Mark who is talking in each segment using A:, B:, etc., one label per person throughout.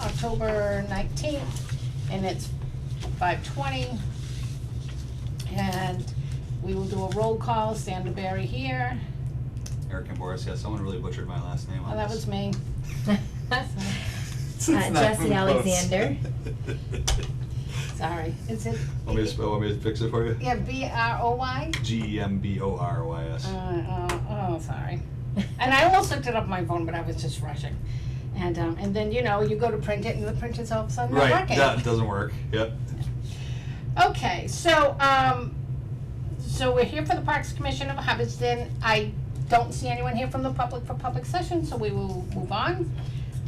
A: October 19th, and it's 5:20. And we will do a roll call, Sandra Berry here.
B: Eric and Boris, yeah, someone really butchered my last name on
A: Oh, that
B: this.
A: was me.
B: It's not
C: Jesse
B: even close.
C: Alexander.
A: Sorry, is it?
B: Want me to fix it for you?
A: Yeah, B-R-O-Y?
B: Gemborys.
A: Oh, sorry. And I almost looked it up on my phone, but I was just rushing. And then, you know, you go to print it and the printer's all of a sudden not
B: Right,
A: working.
B: that doesn't work, yep.
A: Okay, so we're here for the Parks Commission of Hubbardston. I don't see anyone here from the public for public session, so we will move on.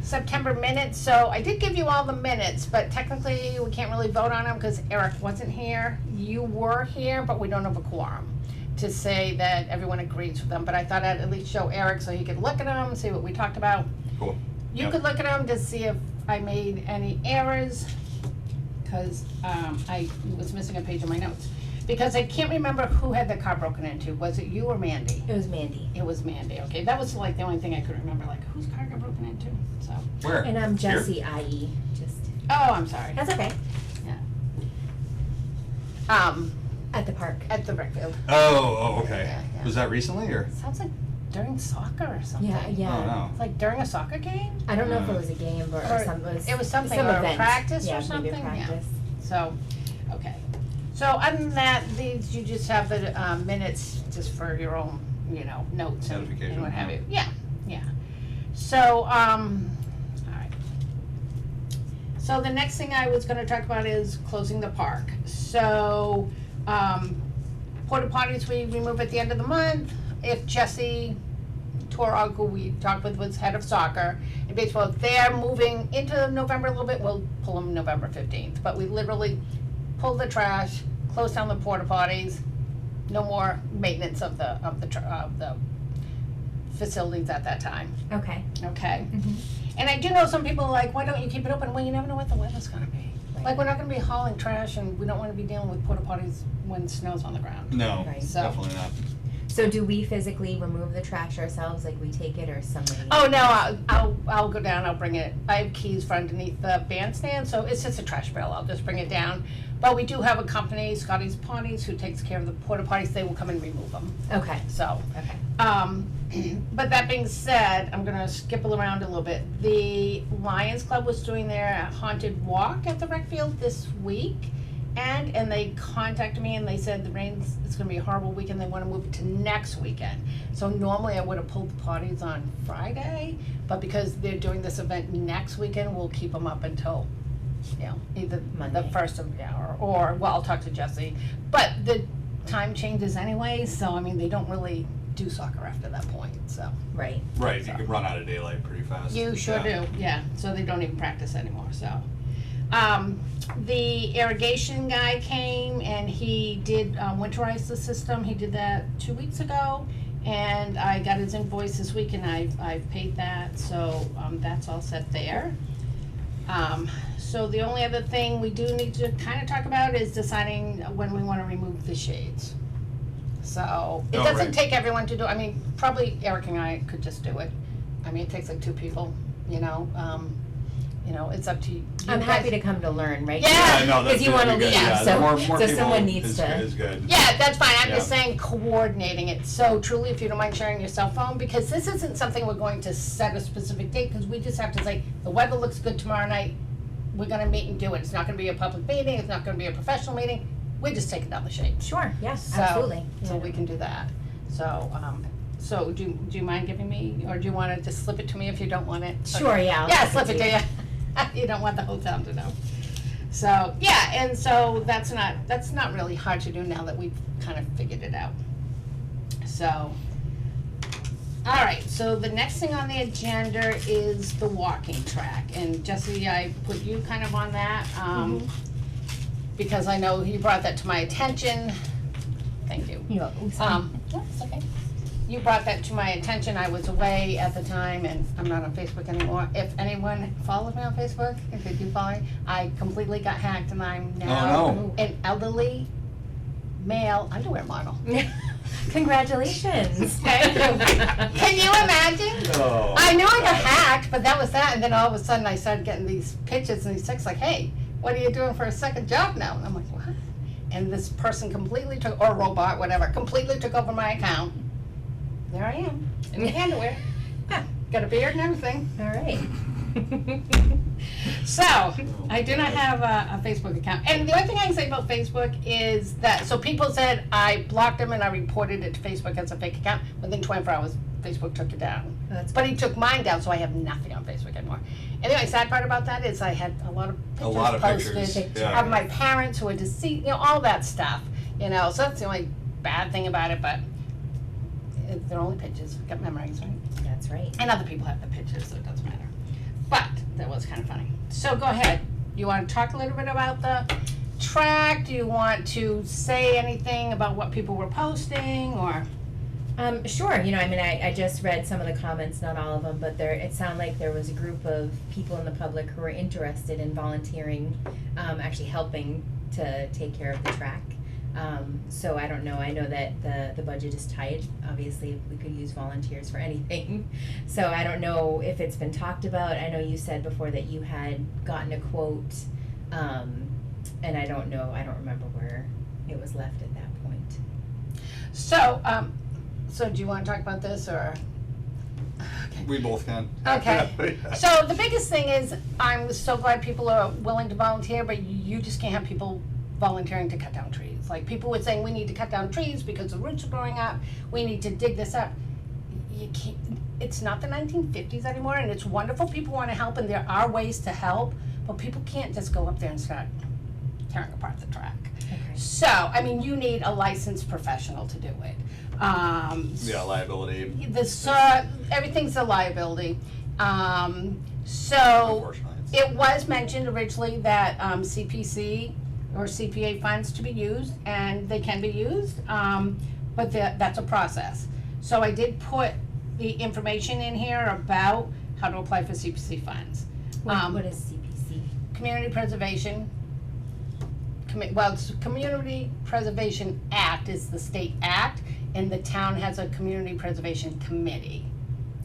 A: September minutes, so I did give you all the minutes, but technically we can't really vote on them because Eric wasn't here. You were here, but we don't have a quorum to say that everyone agrees with them, but I thought I'd at least show Eric so he could look at them, see what we talked about.
B: Cool.
A: You
B: Yep.
A: could look at them to see if I made any errors, because I was missing a page of my notes. Because I can't remember who had the car broken into. Was it you or Mandy?
C: It was Mandy.
A: It was Mandy, okay. That was like the only thing I could remember, like whose car got broken into, so.
B: Where?
C: And I'm
B: Here?
C: Jesse, IE. Just
A: Oh, I'm sorry.
C: that's okay. At the park.
A: At the rec field.
B: Oh, okay.
A: Yeah, yeah.
B: Was that recently, or?
A: Sounds like during soccer or something.
C: Yeah, yeah.
B: Oh, no.
A: It's like during a soccer game?
C: I don't know if it was a game or
A: Or
C: some.
A: it was something,
C: some
A: or a
C: event.
A: practice or
C: Yeah,
A: something?
C: maybe a
A: Yeah.
C: practice.
A: So, okay. So other than that, these, you just have the minutes just for your own, you know, notes and
B: Notification,
A: what have
B: yeah.
A: you. Yeah, yeah. So, all right. So the next thing I was gonna talk about is closing the park. So, porta potties we remove at the end of the month. If Jesse Torog, who we talked with, was head of soccer and baseball, if they're moving into November a little bit, we'll pull them November 15th. But we literally pull the trash, close down the porta potties, no more maintenance of the facilities at that time,
C: Okay.
A: okay?
C: Mhm.
A: And I do know some people are like, why don't you keep it open? Well, you never know what the weather's gonna be.
C: Right.
A: Like, we're not gonna be hauling trash and we don't wanna be dealing with porta potties when snow's on the ground.
B: No,
C: Right.
A: So-
B: definitely not.
C: So do we physically remove the trash ourselves, like we take it, or somebody?
A: Oh, no, I'll go down, I'll bring it, I have keys for underneath the bandstand, so it's just a trash barrel, I'll just bring it down. But we do have a company, Scotty's Potties, who takes care of the porta potties, they will come and remove them,
C: Okay.
A: so.
C: Okay.
A: But that being said, I'm gonna skip around a little bit. The Lions Club was doing their haunted walk at the rec field this week. And they contacted me and they said the rain's, it's gonna be a horrible weekend, they wanna move it to next weekend. So normally I would have pulled the potties on Friday, but because they're doing this event next weekend, we'll keep them up until, you know, either the
C: Monday.
A: first of, yeah, or, well, I'll talk to Jesse. But the time changes anyway, so I mean, they don't really do soccer after that point, so.
C: Right.
B: Right, you could run out of daylight pretty fast.
A: You sure
B: Yeah.
A: do, yeah, so they don't even practice anymore, so. The irrigation guy came and he did winterize the system, he did that 2 weeks ago. And I got his invoice this week and I've paid that, so, that's all set there. So the only other thing we do need to kinda talk about is deciding when we wanna remove the shades. So, it
B: Oh,
A: doesn't
B: right.
A: take everyone to do, I mean, probably Eric and I could just do it. I mean, it takes like 2 people, you know, it's up to you.
C: I'm
A: guys.
C: happy to come to learn, right?
A: Yeah.
B: Yeah, no, that's
C: Because you
B: it,
C: wanna
B: guys-
C: leave,
B: yeah,
C: so,
B: more
C: so
B: people
C: someone needs
B: is
C: to.
B: good.
A: Yeah, that's fine, I'm just
B: Yeah.
A: saying coordinating it, so truly, if you don't mind sharing your cell phone, because this isn't something we're going to set a specific date, because we just have to say, the weather looks good tomorrow night, we're gonna meet and do it, it's not gonna be a public meeting, it's not gonna be a professional meeting, we're just taking down the shades.
C: Sure, yes,
A: So-
C: absolutely.
A: So
C: Yeah.
A: we can do that, so do you mind giving me, or do you wanna just slip it to me if you don't want it?
C: Sure, yeah. I'll
A: Yeah,
C: slip
A: slip it to you. You don't want the whole town to know. So, yeah, and so that's not really hard to do now that we've kind of figured it out. So, all right, so the next thing on the agenda is the walking track. And Jesse, I put you kind of on that, because I know you brought that to my attention. Thank you.
C: You're welcome.
A: No, it's okay. You brought that to my attention, I was away at the time, and I'm not on Facebook anymore. If anyone follows me on Facebook, if they do follow me, I completely got hacked, and I'm now
B: Oh, no.
A: an elderly male underwear model.
C: Congratulations.
A: Thank you. Can you imagine?
B: Oh.
A: I knew I got hacked, but that was that, and then all of a sudden I started getting these pitches and these texts like, hey, what are you doing for a second job now? And I'm like, what? And this person completely took, or robot, whatever, completely took over my account. There I am, in the underwear. Got a beard and everything.
C: All right.
A: So, I do not have a Facebook account. And the only thing I can say about Facebook is that, so people said I blocked him and I reported it to Facebook as a fake account. Within 24 hours, Facebook took it down.
C: Oh, that's
A: But he took mine down, so I have nothing on Facebook anymore. Anyway, sad part about that is I had a lot of pictures posted
B: yeah.
A: of my parents who were deceased, all that stuff, So that's the only bad thing about it, but they're only pictures, got memories, right?
C: That's right.
A: And other people have the pictures, so it doesn't matter. But that was kind of funny. So go ahead. You want to talk a little bit about the track? Do you want to say anything about what people were posting, or?
C: Sure. I just read some of the comments, not all of them, but it sounded like there was a group of people in the public who were interested in volunteering, actually helping to take care of the track. So I don't know. I know that the budget is tight. Obviously, we could use volunteers for anything. So I don't know if it's been talked about. I know you said before that you had gotten a quote, and I don't know. I don't remember where it was left at that point.
A: So, so do you want to talk about this, or? Okay.
B: We both can.
A: Okay.
B: Yeah.
A: So the biggest thing is, I'm so glad people are willing to volunteer, but you just can't have people volunteering to cut down trees. Like, people were saying, we need to cut down trees because the roots are growing up, we need to dig this up. You can't, it's not the 1950s anymore, and it's wonderful people want to help, and there are ways to help, but people can't just go up there and start tearing apart the track.
C: Okay.
A: So, I mean, you need a licensed professional to do it.
B: Yeah, liability.
A: Everything's a liability. So,
B: Unfortunately.
A: it was mentioned originally that CPC or CPA funds to be used, and they can be used, but that's a process. So I did put the information in here about how to apply for CPC funds.
C: What is CPC?
A: Community Preservation, it's Community Preservation Act is the state act, and the town has a Community Preservation Committee,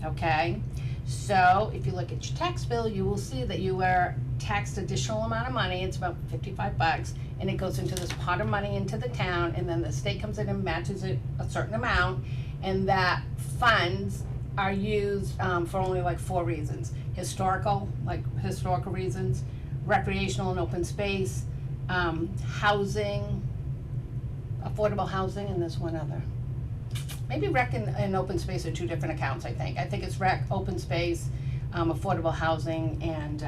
A: okay? So if you look at your tax bill, you will see that you are taxed additional amount of money. It's about $55, and it goes into this pot of money into the town, and then the state comes in and matches it a certain amount, and that funds are used for only like 4 reasons: historical reasons, recreational and open space, housing, affordable housing, and there's one other. Maybe rec and open space are 2 different accounts, I think. I think it's rec, open space, affordable housing, and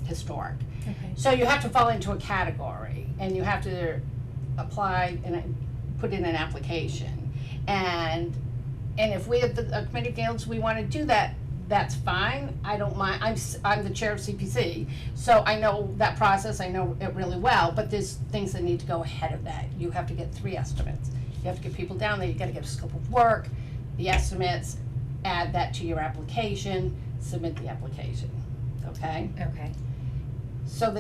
A: historic.
C: Okay.
A: So you have to fall into a category, and you have to apply and put in an application. And if we at the committee feels we want to do that, that's fine. I don't mind. I'm the chair of CPC, so I know that process. I know it really well. But there's things that need to go ahead of that. You have to get 3 estimates. You have to get people down there. You got to get a scope of work, the estimates, add that to your application, submit the application. Okay.
C: Okay.
A: So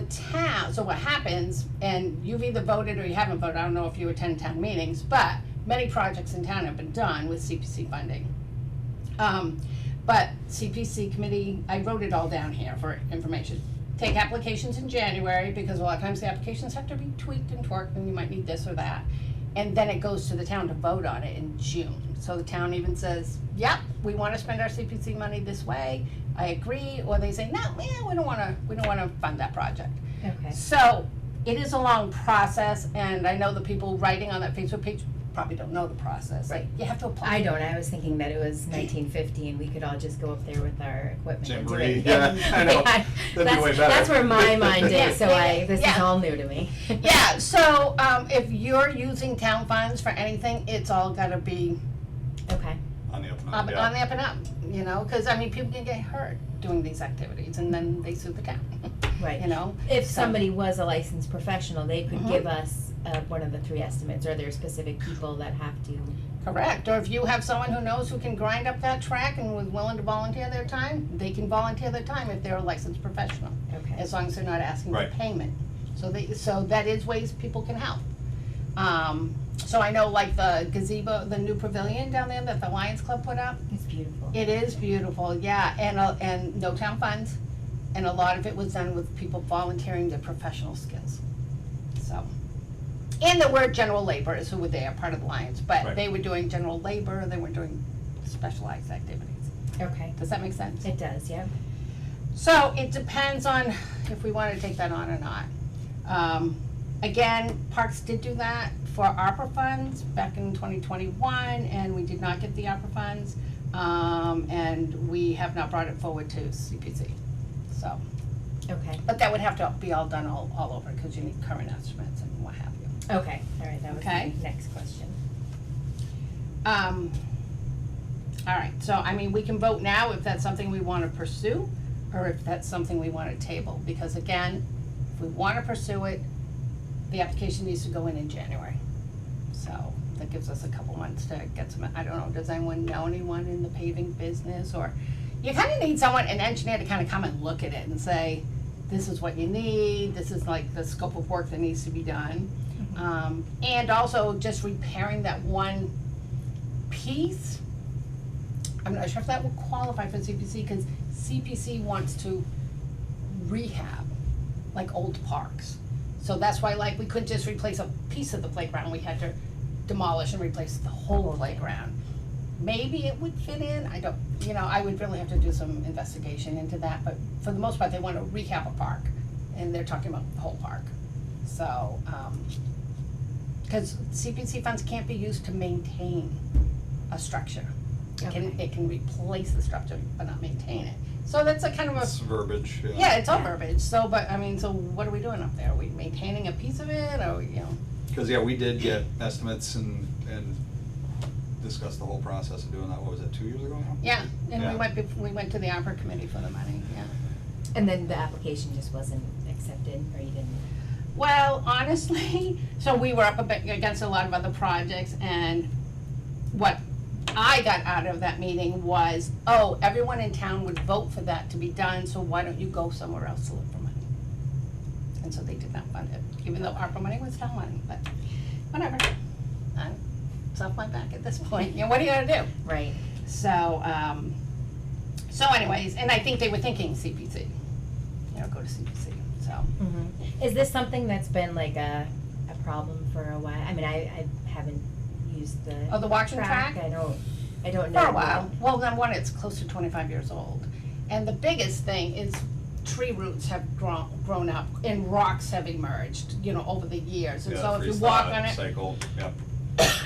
A: so what happens, and you've either voted or you haven't voted, I don't know if you attend town meetings, but many projects in town have been done with CPC funding. But CPC committee, I wrote it all down here for information. Take applications in January, because a lot of times the applications have to be tweaked and twerked, and you might need this or that. And then it goes to the town to vote on it in June. So the town even says, yep, we want to spend our CPC money this way, I agree, or they say, no, we don't want to fund that project.
C: Okay.
A: So it is a long process, and I know the people writing on that Facebook page probably don't know the process.
C: Right.
A: You have to apply.
C: I don't. I was thinking that it was 1950 and we could all just go up there with our equipment and do
B: Jamboree,
C: it.
B: yeah, I know. That'd be way better.
C: That's where my mind is, so this
A: Yeah.
C: is all new to me.
A: Yeah, so if you're using town funds for anything, it's all gotta be
C: Okay.
B: On the up and up,
A: on the
B: yeah.
A: up and up, because, I mean, people can get hurt doing these activities, and then they sue the town,
C: Right.
A: So-
C: If somebody was a licensed professional, they could
A: Mhm.
C: give us one of the 3 estimates, or there are specific people that have to.
A: Correct, or if you have someone who knows who can grind up that track and was willing to volunteer their time, they can volunteer their time if they're a licensed professional,
C: Okay.
A: as long as they're not asking for
B: Right.
A: payment. So that is ways people can help. So I know like the gazebo, the new pavilion down there that the Lions Club put up,
C: It's beautiful.
A: it is beautiful, yeah, and no town funds. And a lot of it was done with people volunteering their professional skills, so. And there were general laborers who were there, part of the Lions, but
B: Right.
A: they were doing general labor, they were doing specialized activities.
C: Okay,
A: Does that make sense?
C: it does, yep.
A: So it depends on if we wanna take that on or not. Again, Parks did do that for ARPA funds back in 2021, and we did not get the ARPA funds. And we have not brought it forward to CPC, so.
C: Okay,
A: But that would have to be all done all over, because you need current estimates and what have you.
C: okay, all right, that was my
A: Okay.
C: next question.
A: All right, so I mean, we can vote now if that's something we wanna pursue, or if that's something we wanna table, because again, if we wanna pursue it, the application needs to go in January. So that gives us a couple months to get some, I don't know, does anyone know anyone in the paving business, or, you kinda need someone, an engineer, to kinda come and look at it and say, this is what you need, this is like the scope of work that needs to be done. And also just repairing that one piece. I'm not sure if that will qualify for CPC, cause CPC wants to rehab, like old parks. So that's why, like, we couldn't just replace a piece of the playground, we had to demolish and replace the whole playground. Maybe it would fit in, I don't, I would really have to do some investigation into that, but for the most part, they wanna rehab a park, and they're talking about the whole park. So, cause CPC funds can't be used to maintain a structure.
C: Okay.
A: It can replace the structure, but not maintain it. So that's a kind of a,
B: It's verbiage, yeah.
A: yeah, it's all verbiage, so, but, I mean, so what are we doing up there? Are we maintaining a piece of it, or,
B: Cause yeah, we did get estimates and discussed the whole process of doing that, what was it, 2 years ago now?
A: yeah, and
B: Yeah.
A: we went to the opera committee for the money, yeah.
C: And then the application just wasn't accepted, or you didn't?
A: Well, honestly, so we were up against a lot of other projects, and what I got out of that meeting was, oh, everyone in town would vote for that to be done, so why don't you go somewhere else to look for money? And so they did not fund it, even though ARPA money was town money, but whatever. It's off my back at this point, what are you gonna do?
C: Right.
A: So, so anyways, and I think they were thinking CPC, go to CPC, so.
C: Mm-hmm. Is this something that's been like a problem for a while? I mean, I haven't used the.
A: Oh, the walking track?
C: I don't know.
A: For a while. Well, then one, it's close to 25 years old. And the biggest thing is tree roots have grown up and rocks have emerged, over the years. And so if you walk on it.
B: Cycle, yep.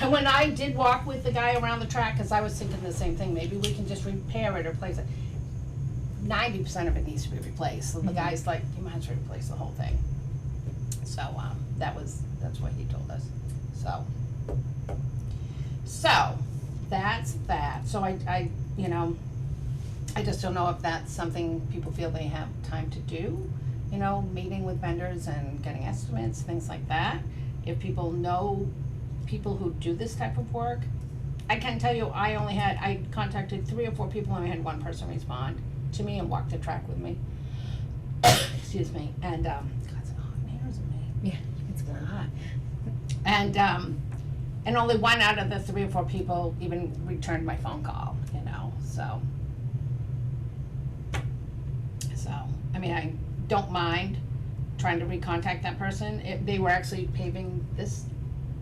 A: And when I did walk with the guy around the track, cause I was thinking the same thing, maybe we can just repair it or replace it. 90% of it needs to be replaced. So the
C: Mhm.
A: guy's like, you might as well replace the whole thing. So, that's what he told us, So, that's that. So I just don't know if that's something people feel they have time to do, meeting with vendors and getting estimates, things like that. If people know people who do this type of work, I can tell you, I contacted 3 or 4 people and I had one person respond to me and walk the track with me. Excuse me, and, God, it's hot in here, isn't it?
C: Yeah, it's warm.
A: Hot. And only one out of the 3 or 4 people even returned my phone call, so. So, I mean, I don't mind trying to recontact that person. They were actually paving this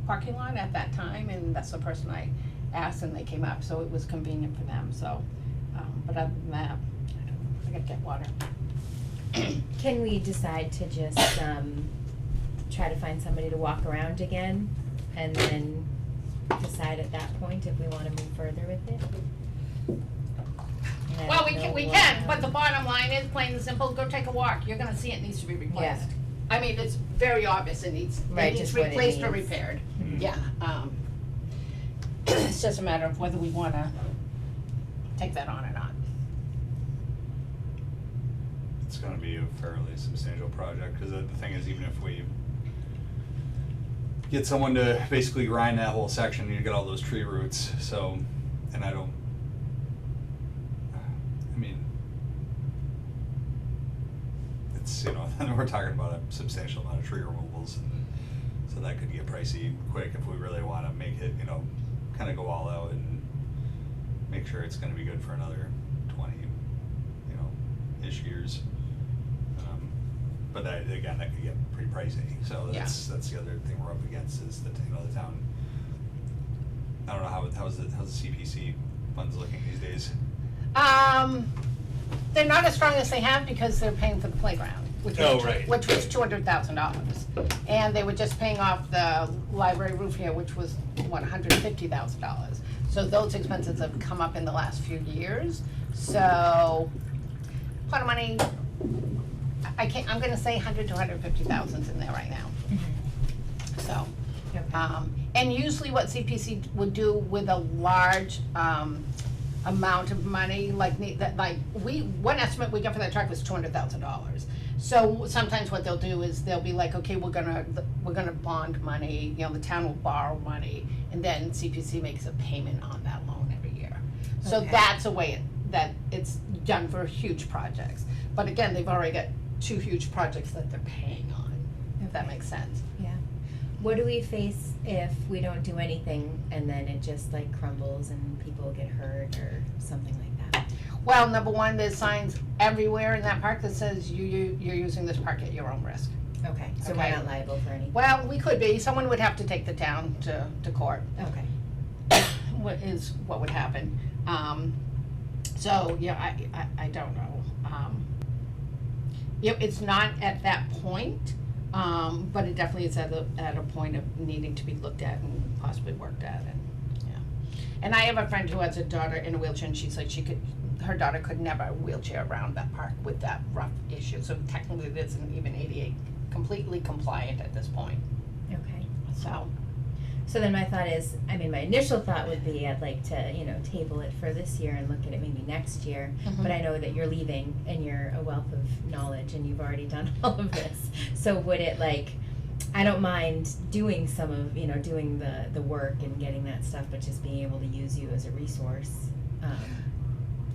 A: parking lot at that time, and that's the person I asked, and they came up, so it was convenient for them, so. But other than that, I gotta get water.
C: Can we decide to just, try to find somebody to walk around again, and then decide at that point if we wanna move further with it? And I
A: Well,
C: don't
A: we
C: know
A: can,
C: what,
A: but the bottom line is, plain and simple, go take a walk, you're gonna see it needs to be replaced.
C: Yeah.
A: I mean, it's very obvious it needs
C: Right, just what it
A: replaced or
C: needs.
A: repaired,
B: Mhm.
A: yeah, it's just a matter of whether we wanna take that on or not.
B: It's gonna be a fairly substantial project, cause the thing is, even if we get someone to basically grind that whole section, you get all those tree roots, so, and I mean, it's, then we're talking about a substantial amount of tree removals, and So that could get pricey quick if we really wanna make it, you know, kinda go all out and make sure it's gonna be good for another 20, you know, ish years. But that, again, that could get pretty pricey, so that's the other thing we're up against is that, you know, the town, I don't know, how's the CPC funds looking these days?
A: They're not as strong as they have because they're paying for the playground, which
B: Oh,
A: was,
B: right.
A: which was $200,000. And they were just paying off the library roof here, which was, what, $150,000. So those expenses have come up in the last few years, so, a lot of money, I'm gonna say 100 to 150,000's in there right now, so.
C: Okay.
A: And usually what CPC would do with a large, amount of money, like, one estimate we got for that truck was $200,000. So sometimes what they'll do is they'll be like, okay, we're gonna bond money, you know, the town will borrow money, and then CPC makes a payment on that loan every year. So
C: Okay.
A: that's a way that it's done for huge projects. But again, they've already got 2 huge projects that they're paying on, if that
C: Okay.
A: makes sense.
C: Yeah. What do we face if we don't do anything and then it just like crumbles and people get hurt or something like that?
A: Well, number one, there's signs everywhere in that park that says you're using this park at your own risk.
C: Okay, so we're
A: Okay.
C: not liable for anything?
A: Well, we could be, someone would have to take the town to court,
C: Okay,
A: what would happen. So, yeah, I don't know. Yep, it's not at that point, but it definitely is at a point of needing to be looked at and possibly worked at, and, yeah. And I have a friend who has a daughter in a wheelchair, and she's like, her daughter could never wheelchair around that park with that rough issue, so technically it isn't even ADA completely compliant at this point,
C: okay.
A: so.
C: So then my thought is, I mean, my initial thought would be I'd like to, you know, table it for this year and look at it maybe next year. But I know that you're leaving and you're a wealth of knowledge and you've already done all of this. So would it like, I don't mind doing some of, you know, doing the work and getting that stuff, but just being able to use you as a resource.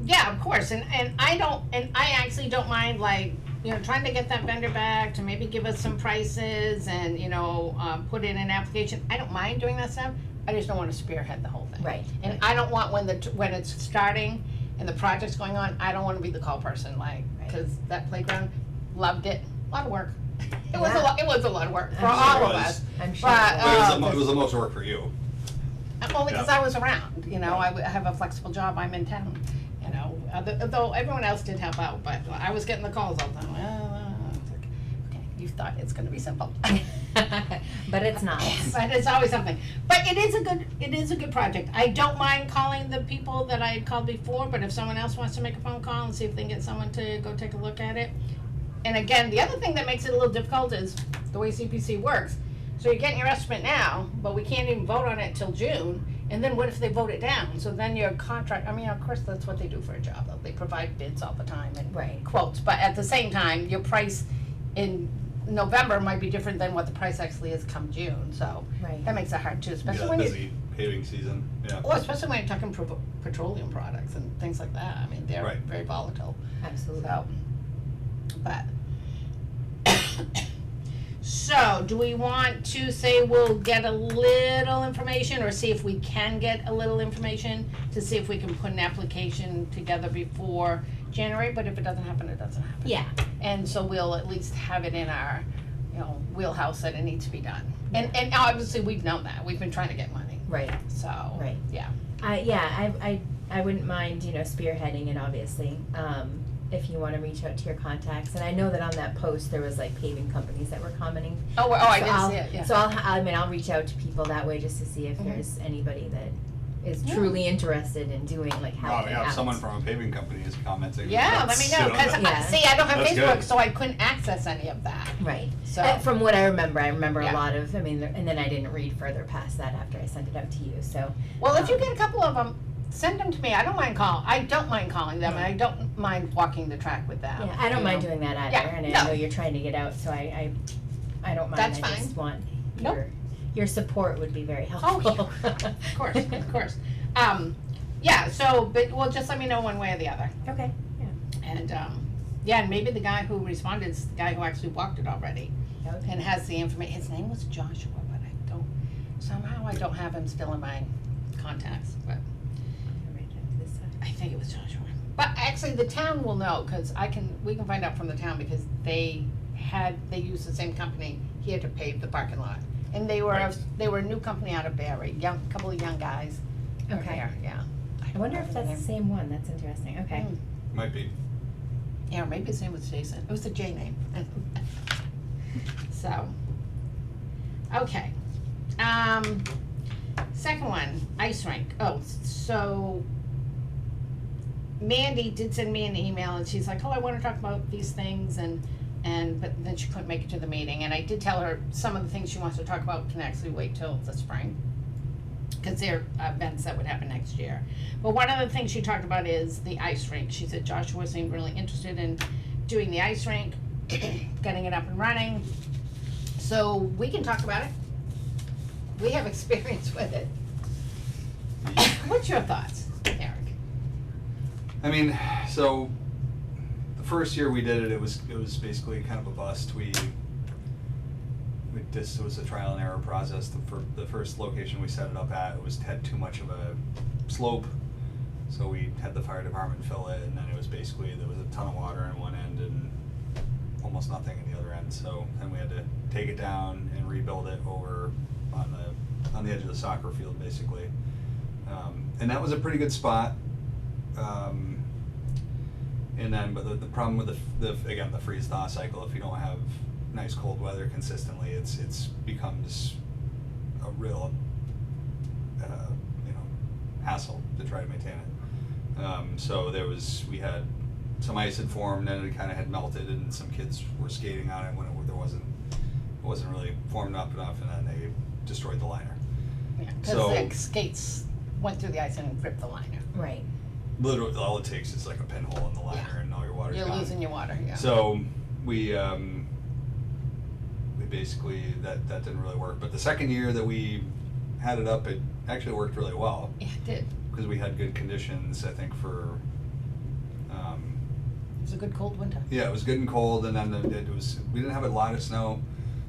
A: Yeah, of course, and I actually don't mind, like, you know, trying to get that vendor back to maybe give us some prices and, you know, put in an application. I don't mind doing that stuff, I just don't wanna spearhead the whole thing.
C: Right.
A: And I don't want, when it's starting and the project's going on, I don't wanna be the call person, like, cause that playground, loved it, a lot of work. It was
C: Yeah.
A: it was a lot of work for
C: I'm
A: all
C: sure
A: of
B: it was.
A: us,
C: I'm sure.
A: But,
B: But it was the most work for you.
A: only because
B: Yeah.
A: I was around, you know, I have a flexible job, I'm in town, you know, though everyone else did help out, but I was getting the calls all the time, it's like, okay, you thought it's gonna be simple.
C: But it's not.
A: But it's always something, but it is a good project, I don't mind calling the people that I had called before, but if someone else wants to make a phone call and see if they can get someone to go take a look at it. And again, the other thing that makes it a little difficult is the way CPC works. So you're getting your estimate now, but we can't even vote on it till June, and then what if they vote it down? So then your contract, I mean, of course, that's what they do for a job, though. They provide bids all the time and
C: Right.
A: quotes, but at the same time, your price in November might be different than what the price actually is come June, so
C: Right.
A: that makes it hard too, especially
B: Yeah,
A: when you're,
B: busy paving season, yeah.
A: well, especially when you're talking petroleum products and things like that, I mean, they're
B: Right.
A: very volatile.
C: Absolutely.
A: So, but. So, do we want to say we'll get a little information, or see if we can get a little information to see if we can put an application together before January, but if it doesn't happen, it doesn't happen.
C: Yeah.
A: And so we'll at least have it in our, you know, wheelhouse that it needs to be done. And obviously, we've known that, we've been trying to get money,
C: Right.
A: so,
C: Right.
A: yeah.
C: I wouldn't mind, you know, spearheading it, obviously, if you wanna reach out to your contacts, and I know that on that post, there was like paving companies that were commenting.
A: I
C: So
A: didn't
C: I'll-
A: see it, yeah.
C: So I'll reach out to people that way just to see if
A: Mhm.
C: there's anybody that is
A: Yeah.
C: truly interested in doing, like,
B: Oh,
C: helping out.
B: yeah, if someone from a paving company is commenting.
A: Yeah, let me
B: that's,
A: know,
B: you
A: cause,
C: Yeah.
A: see, I don't have
B: That's
A: Facebook,
B: good.
A: so I couldn't access any of that,
C: Right.
A: so.
C: From what I remember
A: Yeah.
C: a lot of, I mean, and then I didn't read further past that after I sent it out to you, so.
A: Well, if you get a couple of them, send them to me, I don't mind calling them, and I don't mind walking the track with them.
C: Yeah, I don't
A: you
C: mind
A: know.
C: doing that either,
A: Yeah,
C: and I
A: no.
C: know you're trying to get out, so I don't mind,
A: That's
C: I just
A: fine.
C: want
A: Nope.
C: your support would be very
A: Oh,
C: helpful.
A: Of course, of course. Yeah, so, but, well, just let me know one way or the other,
C: Okay,
A: and, Yeah, and maybe the guy who responded is the guy who actually walked it already
C: That would be
A: and has the information. His name was Joshua, but somehow I don't have him still in my contacts, but
C: right up this side.
A: I think it was Joshua. But actually, the town will know, cause we can find out from the town, because they used the same company here to pave the parking lot. And they were
B: Right.
A: a new company out of Barry, couple of young guys. were
C: Okay.
A: there, yeah.
C: I wonder if
A: don't
C: that's
A: know
C: the same one, that's interesting, okay.
A: Mm.
B: Might be.
A: Yeah, or maybe his name was Jason. It was a J name. So, okay. Second one, ice rink. Oh, so Mandy did send me an email and she's like, oh, I wanna talk about these things but then she couldn't make it to the meeting. And I did tell her some of the things she wants to talk about can actually wait till the spring, cause they're events that would happen next year. But one of the things she talked about is the ice rink. She said Joshua seemed really interested in doing the ice rink, getting it up and running. So we can talk about it. We have experience with it. What's your thoughts, Eric?
B: I mean, so the first year we did it, it was basically kind of a bust. This was a trial and error process. The first location we set it up at had too much of a slope, so we had the fire department fill it, and then it was basically, there was a ton of water on one end and almost nothing in the other end. So then we had to take it down and rebuild it over on the edge of the soccer field, basically. And that was a pretty good spot. And then, but the problem with the freeze thaw cycle, if you don't have nice cold weather consistently, it's becomes a real hassle to try to maintain it. So we had some ice had formed, and it kind of had melted, and some kids were skating on it when it wasn't really formed up enough, and then they destroyed the liner.
A: Yeah,
B: So-
A: cause the skates went through the ice and ripped the liner.
C: Right,
B: Literally, all it takes is like a pinhole in the liner,
A: Yeah.
B: and all your water's
A: You're
B: gone.
A: losing your water, yeah.
B: So we basically, that didn't really work. But the second year that we had it up, it actually worked really well,
A: Yeah, it did.
B: because we had good conditions, I think, for,
A: It was a good cold winter.
B: yeah, it was good and cold, and then we didn't have a lot of snow.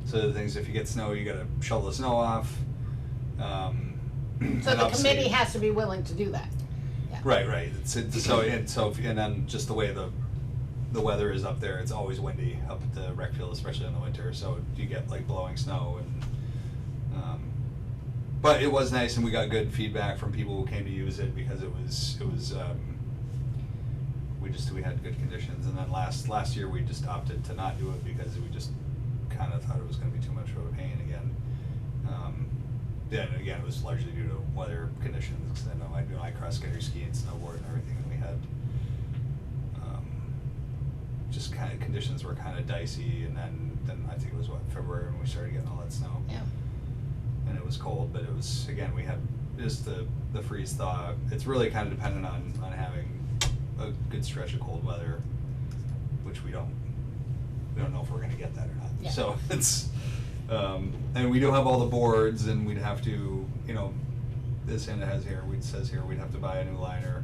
B: So the things, if you get snow, you gotta shovel the snow off.
A: So
B: and
A: the
B: obviously-
A: committee has to be willing to do that. Yeah.
B: Right. And then just the way the weather is up there, it's always windy up at the rec field, especially in the winter. So you get like blowing snow but it was nice, and we got good feedback from people who came to use it, because it was we had good conditions. And then last year we just opted to not do it, because we just kind of thought it was going to be too much of a pain again. Yeah, and again, it was largely due to weather conditions, because I cross country ski and snowboard and everything, and we had just kind of, conditions were kind of dicey, and then I think it was February when we started getting all that snow.
A: Yeah.
B: And it was cold, but it was, again, we had just the freeze thaw. It's really kind of dependent on having a good stretch of cold weather, which we don't know if we're gonna get that or not.
A: Yeah.
B: So it's, and we do have all the boards, and we'd have to, this end says here, we'd have to buy a new liner.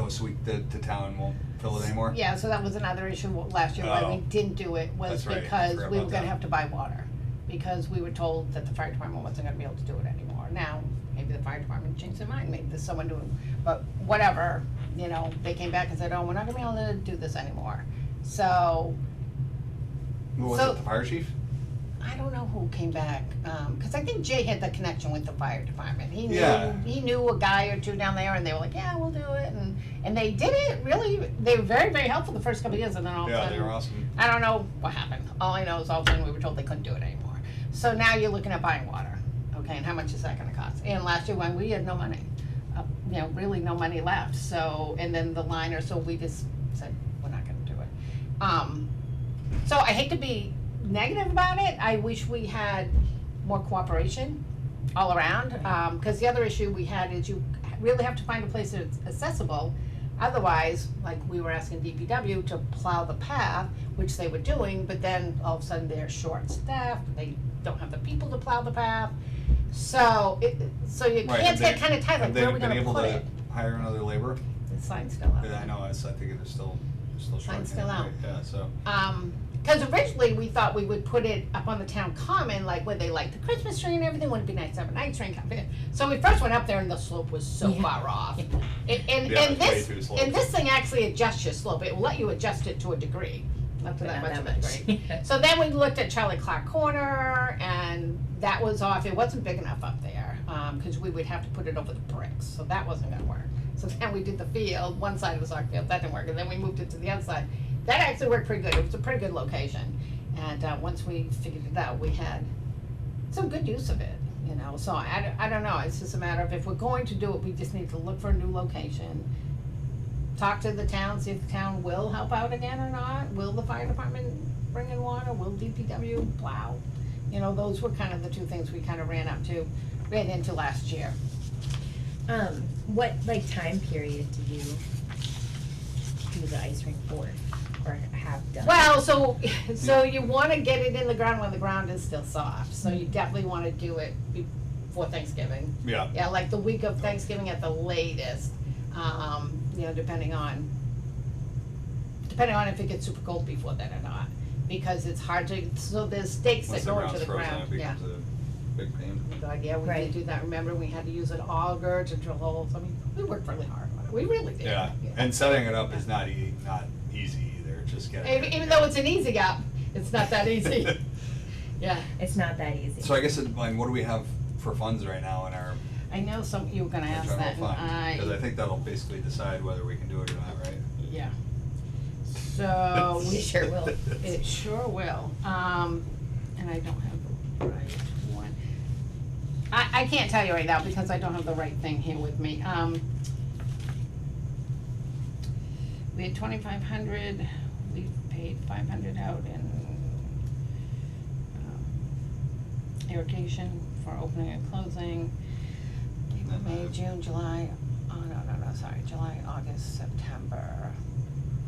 B: So the town won't fill it anymore?
A: Yeah, so that was another issue last year why we
B: Oh.
A: didn't do it, was
B: That's right, I
A: because
B: forgot
A: we were
B: about
A: gonna
B: that.
A: have to buy water. Because we were told that the fire department wasn't gonna be able to do it anymore. Now, maybe the fire department changed their mind, maybe there's someone doing, but whatever, they came back and said, oh, we're not gonna be able to do this anymore. So,
B: What was
A: So-
B: it, the fire chief?
A: I don't know who came back, cause I think Jay had the connection with the fire department.
B: Yeah.
A: He knew a guy or two down there, and they were like, yeah, we'll do it, and they did it, really, they were very, very helpful the first couple of years, and then all of a
B: Yeah,
A: sudden.
B: they were awesome.
A: I don't know what happened. All I know is all of a sudden we were told they couldn't do it anymore. So now you're looking at buying water, okay, and how much is that gonna cost? And last year when we had no money, really no money left, so, and then the liner, so we just said, we're not gonna do it. So I hate to be negative about it, I wish we had more cooperation all around, cause the other issue we had is you really have to find a place that's accessible. Otherwise, like we were asking DPW to plow the path, which they were doing, but then all of a sudden they're short-staffed, they don't have the people to plow the path. So you
B: Right,
A: can't
B: have
A: get
B: they-
A: kinda tight, like where are we gonna put
B: Have they been
A: it?
B: able to hire another laborer?
A: the sign's still up.
B: Yeah, I know, I think it's still short.
A: Sign's still out.
B: Yeah, so,
A: Cause originally we thought we would put it up on the town common, like where they like the Christmas tree and everything, wouldn't it be nice to have an ice rink up there? So we first went up there and the slope was so
C: Yeah.
A: far off.
C: Yeah.
A: And
B: Yeah, it's way
A: this,
B: too slow.
A: and this thing actually adjusts your slope, it will let you adjust it to a degree, not to
C: But
A: that
C: not
A: much of
C: that
A: a
C: much.
A: degree. So then we looked at Charlie Clark Corner, and that was off, it wasn't big enough up there, cause we would have to put it over the bricks, so that wasn't gonna work. So then we did the field, one side of the soccer field, that didn't work, and then we moved it to the other side. That actually worked pretty good, it was a pretty good location, and, once we figured it out, we had some good use of it, you know, so I don't know, it's just a matter of if we're going to do it, we just need to look for a new location. Talk to the town, see if the town will help out again or not, will the fire department bring in water, will DPW plow? You know, those were kind of the two things we kind of ran into last year.
C: What, like, time period do you do the ice rink for, or have done?
A: Well, so you wanna get it in the ground when the ground is still soft, so you definitely wanna do it before Thanksgiving.
B: yeah,
A: Yeah, like the week of Thanksgiving at the latest, you know, depending on if it gets super cold before then or not, because it's hard to, so there's stakes
B: once
A: that
B: the
A: go
B: ground's
A: into the
B: frozen,
A: ground,
B: it
A: yeah.
B: becomes a big pain.
A: Oh my God, yeah, we
C: Right.
A: did do that, remember, we had to use an auger to drill holes, I mean, we worked really hard on it, we really did.
B: Yeah, and setting it up is not easy either, just getting it.
A: Even though it's an easy up, it's not that easy, yeah.
C: It's not that easy.
B: So I guess, like, what do we have for funds right now in our
A: I know you were gonna ask
B: general
A: that,
B: fund?
A: and
B: Cause I think that'll basically decide whether we can do it or not, right?
A: yeah. So,
C: We sure will.
A: it sure will, and I don't have the right one. I can't tell you right now because I don't have the right thing here with me, we had 2,500, we paid 500 out in, irrigation for opening and closing. April, May, June, July, no, sorry, July, August, September,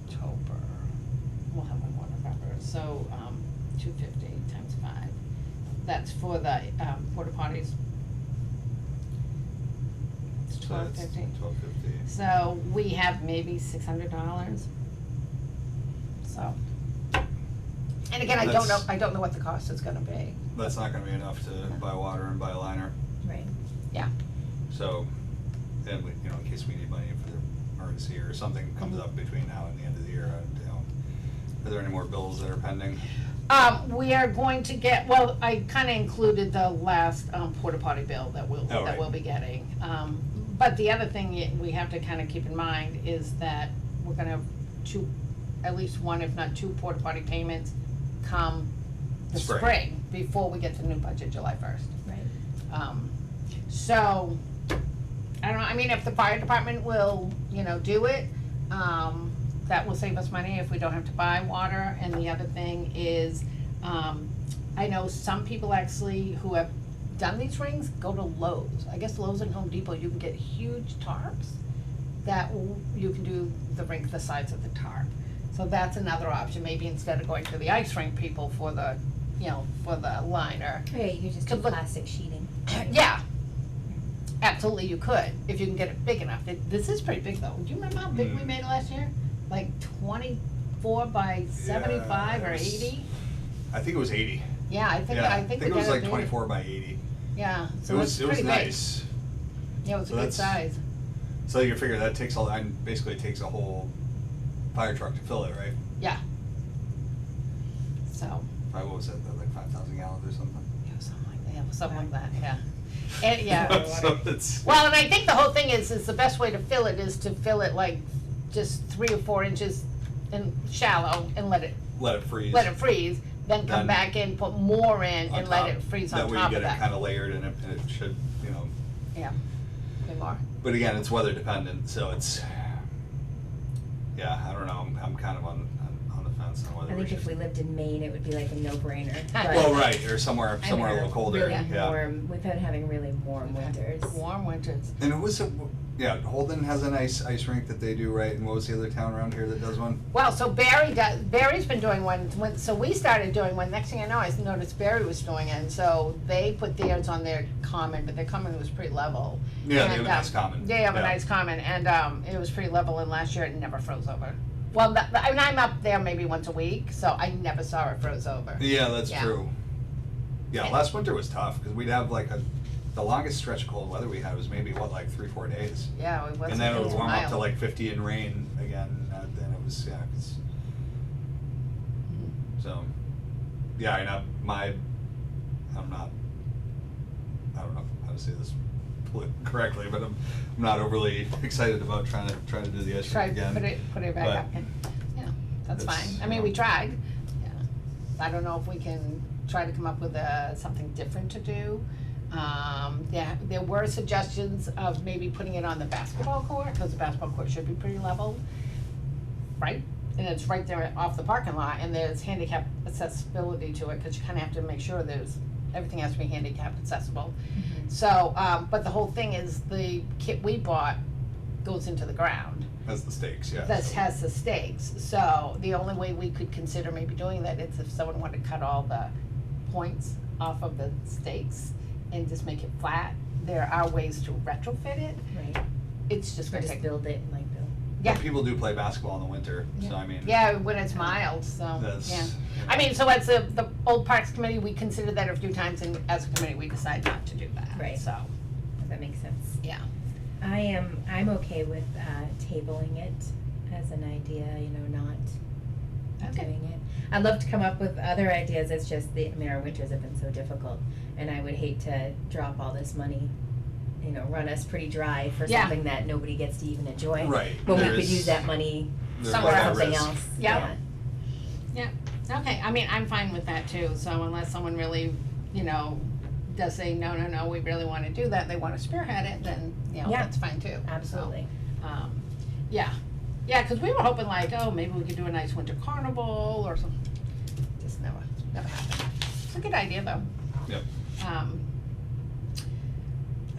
A: October, we'll have one more November, so, 250 times 5. That's for the, porta potties. It's $1,250.
B: $1,250.
A: So we have maybe $600, so. And again, I don't know what the cost is gonna be.
B: That's not gonna be enough to buy water and buy a liner,
C: Right.
B: so, and we, you know, in case we need money for the emergency or something comes up between now and the end of the year, you know. Are there any more bills that are pending?
A: We are going to get, well, I kinda included the last, porta potty bill that
B: Oh, right.
A: we'll be getting. But the other thing we have to kinda keep in mind is that we're gonna have at least one, if not two porta potty payments come the
B: Spring.
A: spring, before we get the new budget July 1st.
C: Right.
A: So, I don't know, I mean, if the fire department will, you know, do it, that will save us money if we don't have to buy water. And the other thing is, I know some people actually who have done these rings go to Lowe's. I guess Lowe's and Home Depot, you can get huge tarps you can do the rink the size of the tarp. So that's another option, maybe instead of going to the ice rink people for the, you know, for the liner.
C: Right, you just do
A: Could look-
C: plastic sheeting.
A: Yeah, absolutely you could, if you can get it big enough. This is pretty big though. Do you remember how big we made it last year? Like 24 by 75
B: Yeah,
A: or
B: it was-
A: 80?
B: I think it was 80.
A: Yeah, I think
B: Yeah,
A: we
B: it
A: got
B: was like
A: big.
B: 24 by 80.
A: Yeah,
B: It
A: so
B: was,
A: it's
B: it was
A: pretty big.
B: nice.
A: Yeah, it was a
B: So
A: good
B: that's-
A: size.
B: So you figure that takes and basically takes a whole fire truck to fill it, right?
A: Yeah. So,
B: Probably, what was it, like 5,000 gallons or something?
A: yeah, something like that, yeah. And, yeah.
B: So it's.
A: Well, and I think the whole thing is the best way to fill it is to fill it like just 3 or 4 inches in shallow and let it
B: Let it freeze.
A: then come
B: Then
A: back in, put more in
B: on
A: and let
B: top.
A: it freeze on
B: That way
A: top
B: you
A: of
B: get it
A: that.
B: kinda layered and it should, you know,
A: Yeah, way more.
B: but again, it's weather dependent, so it's, yeah, I don't know, I'm kind of on the fence on whether
C: I
B: we
C: think
B: should.
C: if we lived in Maine, it would be like a no-brainer. but-
B: Well, right, or somewhere
C: I mean,
B: a little colder,
C: really
B: yeah.
C: warm, we've been having really warm winters.
A: Warm winters.
B: And it was, Yeah, Holden has a nice ice rink that they do, right? And what was the other town around here that does one?
A: Well, so Barry's been doing one, so we started doing one, next thing I know, I noticed Barry was doing it, and so they put theirs on their common, but their common was pretty level.
B: Yeah, they have
A: And,
B: a nice common.
A: They have a
B: Yeah.
A: nice common, and, it was pretty level, and last year it never froze over. Well, I mean, I'm up there maybe once a week, so I never saw it froze over.
B: Yeah, that's
A: Yeah.
B: true. Yeah,
A: And-
B: last winter was tough, because we'd have like the longest stretch of cold weather we had was maybe, like 3-4 days?
A: Yeah, it wasn't.
B: And then it would
A: was
B: warm up to
A: mild.
B: like 50 and rain again, then it was, yeah, so, yeah, I don't know how to say this correctly, but I'm not overly excited about trying to do the ice
A: Try,
B: rink again.
A: put it back
B: but
A: up, and, yeah, that's
B: it's,
A: fine, I mean, we tried, yeah. I don't know if we can try to come up with something different to do. Yeah, there were suggestions of maybe putting it on the basketball court, cause the basketball court should be pretty level, right? And it's right there off the parking lot, and there's handicap accessibility to it, cause you kinda have to make sure everything has to be handicap accessible. So, but the whole thing is, the kit we bought goes into the ground.
B: That's the stakes, yeah.
A: That has the stakes, so the only way we could consider maybe doing that is if someone wanted to cut all the points off of the stakes and just make it flat. There are ways to retrofit it,
C: Right,
A: it's just
C: or
A: gonna
C: just
A: take,
C: build it and like build.
A: yeah.
B: But people do play basketball in the winter, so I mean.
A: Yeah, when it's mild, so,
B: That's,
A: yeah.
B: you know.
A: I mean, so as the Old Parks Committee, we considered that a few times, and as a committee, we decided not to do that,
C: Right.
A: so,
C: That makes sense.
A: yeah.
C: I'm okay with, tabling it as an idea, not
A: Okay.
C: doing it. I'd love to come up with other ideas, it's just our winters have been so difficult, and I would hate to drop all this money, run us pretty dry for
A: Yeah.
C: something that nobody gets to even enjoy.
B: Right,
C: When we could
B: there's-
C: use that money
B: there's
A: Somewhere
C: for
B: like a
A: else.
C: something
B: risk.
C: else.
A: Yeah. Okay, I mean, I'm fine with that too, so unless someone really, does say, no, we really wanna do that, they wanna spearhead it, then,
C: Yeah.
A: that's fine too. So,
C: Absolutely.
A: Yeah, cause we were hoping like, oh, maybe we could do a nice winter carnival or something, just never happened. It's a good idea though.
B: Yep.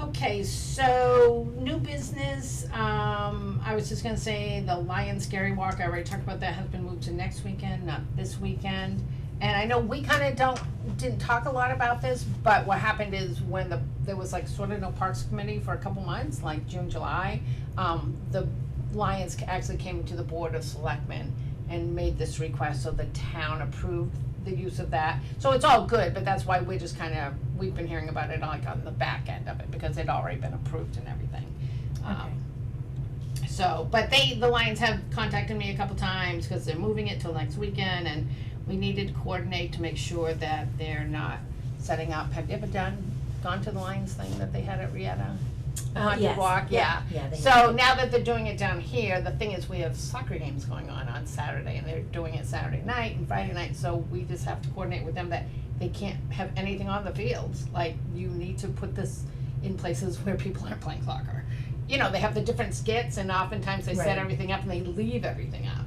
A: Okay, so new business, I was just gonna say the Lion Scary Walk, I already talked about that, has been moved to next weekend, not this weekend. And I know we kinda didn't talk a lot about this, but what happened is when there was like sort of no Parks Committee for a couple months, like June, July, the Lions actually came to the Board of Selectmen and made this request, so the town approved the use of that. So it's all good, but that's why we're just we've been hearing about it like on the back end of it, because it'd already been approved and everything. So, but the Lions have contacted me a couple times, cause they're moving it till next weekend, and we needed to coordinate to make sure that they're not setting up, have you ever gone to the Lions thing that they had at Rieta? The Haunted
C: Yes.
A: Walk, yeah.
C: Yeah, they
A: So
C: have.
A: now that they're doing it down here, the thing is, we have soccer games going on Saturday, and they're doing it Saturday night and Friday night, so we just have to coordinate with them that they can't have anything on the fields. Like, you need to put this in places where people aren't playing soccer. They have the different skits, and oftentimes they set
C: Right.
A: everything up and they leave everything up.